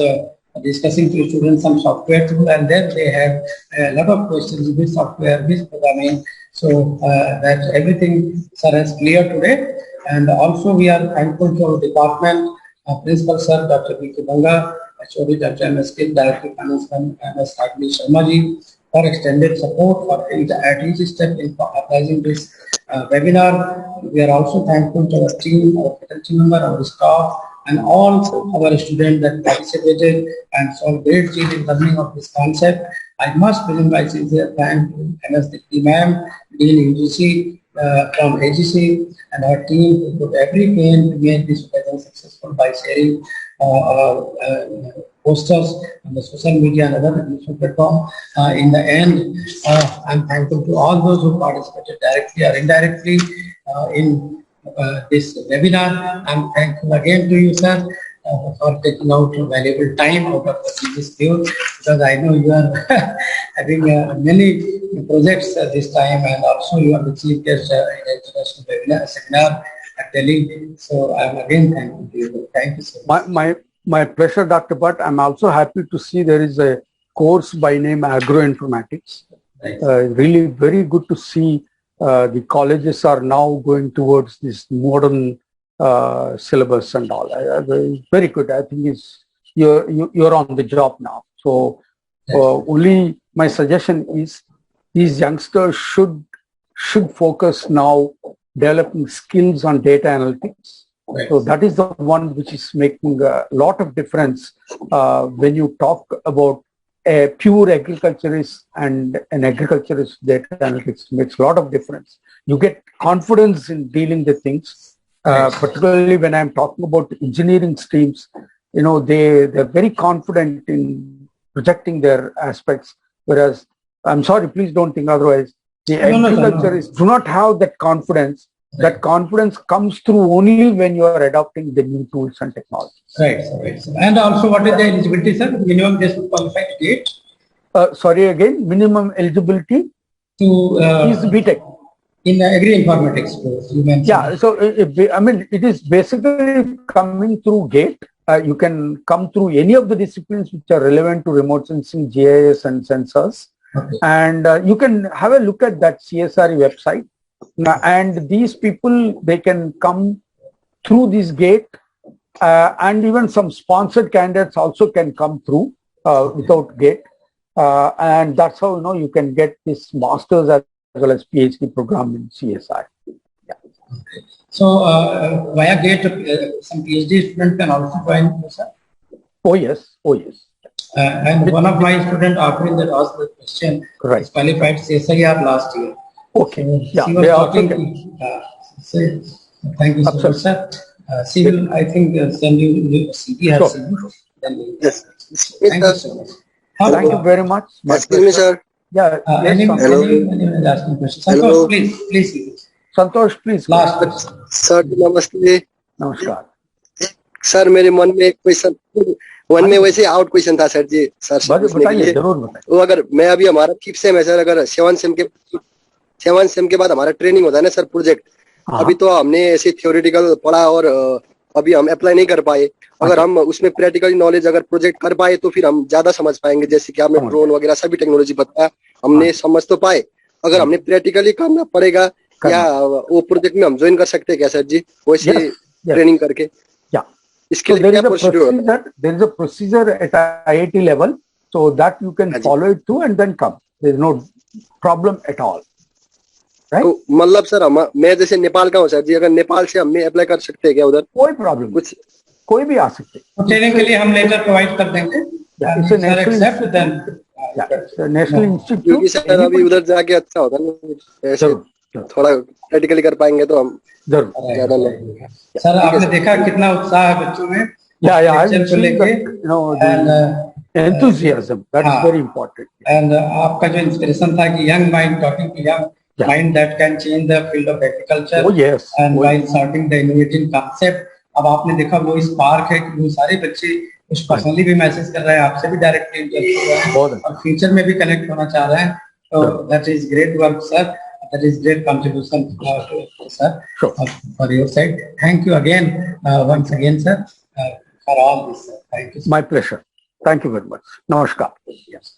discussing to students some software tool, and then they have a lot of questions, which software, which programming. So that everything sir has cleared today. And also we are thankful to our department, Principal Sir, Dr. B.K. Banga, HOD Dr. M.S. Gill, Director Finance M.S. Agni Sharma ji, for extended support for at each step in organizing this webinar. We are also thankful to our team, our faculty member, our staff, and all our students that participated and saw great deal in learning of this concept. I must present my sincere thanks to MS Dipti ma'am, Dean UGC from AGC, and our team who put every pain to make this webinar successful by sharing posters on the social media and other digital platform. In the end, I'm thankful to all those who participated directly or indirectly in this webinar. I'm thankful again to you, sir, for taking out valuable time out of the busy schedule, because I know you are having many projects this time, and also you are the chief guest in the international webinar seminar at Delhi. So I'm again thankful to you. Thank you so much. My pleasure, Dr. Bhatt. I'm also happy to see there is a course by name Agroinformatics. Really very good to see the colleges are now going towards this modern syllabus and all. Very good. I think you're on the job now. So only my suggestion is these youngsters should focus now developing skills on data analytics. So that is the one which is making a lot of difference when you talk about a pure agriculturist and an agriculturist. Data analytics makes a lot of difference. You get confidence in dealing with things. Particularly when I'm talking about engineering streams, they're very confident in projecting their aspects. Whereas, I'm sorry, please don't think otherwise. The agriculturists do not have that confidence. That confidence comes through only when you are adopting the new tools and technologies. Right, right. And also, what is the eligibility, sir? Minimum they should qualify to date? Sorry again, minimum eligibility To is BTech. in agri-informatics course, you mentioned. Yeah, so it is basically coming through GATE. You can come through any of the disciplines which are relevant to remote sensing, GIS and sensors. Okay. And you can have a look at that CSRE website. And these people, they can come through this GATE, and even some sponsored candidates also can come through without GATE. And that's how, you can get this master's as well as PhD program in CSI. Yeah. Okay. So, via GATE, some PhD student can also join, sir? Oh, yes. Oh, yes. And one of my students offering that asked the question, Right. is qualified CSIR last year. Okay. Yeah, She was they also talking can. thank you so much, sir. She will, I think, send you CD, her Sure. CD. Then Yes. thank you so much. Thank you very much. My Excuse me, pleasure. sir. Yeah. Yes, Anyone Santosh. is asking questions? Hello. Santosh, please. Santosh, please. Last question. Sir नमस्ते Namaskar. Sir मेरे मन में एक question वैसे out question था sir जी sir से पूछने के बताइए, लिए जरूर बताइए। वो अगर मैं अभी हमारा 5th सेम है सर अगर 7th सेम के बाद हमारा ट्रेनिंग होता है ना सर प्रोजेक्ट हाँ। अभी तो हमने ऐसे थियोरेटिकल पढ़ा और अभी हम अप्लाई नहीं कर पाए अगर हम उसमें प्रैक्टिकल नॉलेज अगर प्रोजेक्ट कर पाए तो फिर हम ज्यादा समझ पाएंगे जैसे कि आपने ड्रोन वगैरह सभी टेक्नोलॉजी बताया हमने समझ तो पाए अगर हमने प्रैक्टिकली करना पड़ेगा या वो प्रोजेक्ट में हम ज्वाइन कर सकते हैं क्या सर जी वैसे ट्रेनिंग करके Yeah. इसके So लिए there क्या is a प्रोसीड्यूर होता है procedure. There is a procedure at IIT level, so that you can Ajit. follow it too and then come. There is no problem at all. Right? तो मतलब sir हम मैं जैसे नेपाल का हूँ सर जी अगर नेपाल से हमने अप्लाई कर सकते हैं क्या उधर कोई प्रॉब्लम कुछ कोई भी आ सकते हैं। ट्रेनिंग के लिए हम लेटर प्रोवाइड कर देंगे। Yeah, And it's a sir national accept, then Yeah, it's a national institute. क्योंकि सर अभी Anybody- उधर जाके अच्छा होता है ना ऐसे जरूर, जरूर, थोड़ा प्रैक्टिकली कर पाएंगे तो हम जरूर। ज्यादा नहीं सर आपने देखा कितना उत्साह है बच्चों में Yeah, yeah, lecture I've को seen लेके that, and enthusiasm. That's हाँ. very important. and आपका जो इंस्पिरेशन था कि young mind talking to young Yeah. Mind that can change the field of agriculture Oh, yes. And Oh, while sorting the innovative concept अब आपने देखा वो spark है कि वो सारे बच्चे कुछ पर्सनली भी मैसेज कर रहे हैं आपसे भी डायरेक्टली इंटरेक्ट हो रहे हैं बहुत अच्छा। और फ्यूचर में भी कनेक्ट होना चाह रहे हैं तो that is great work sir that is great contribution sir Sure. For your side thank you again once again sir for all this sir thank you My pleasure. Thank you very much. Namaskar. Yes.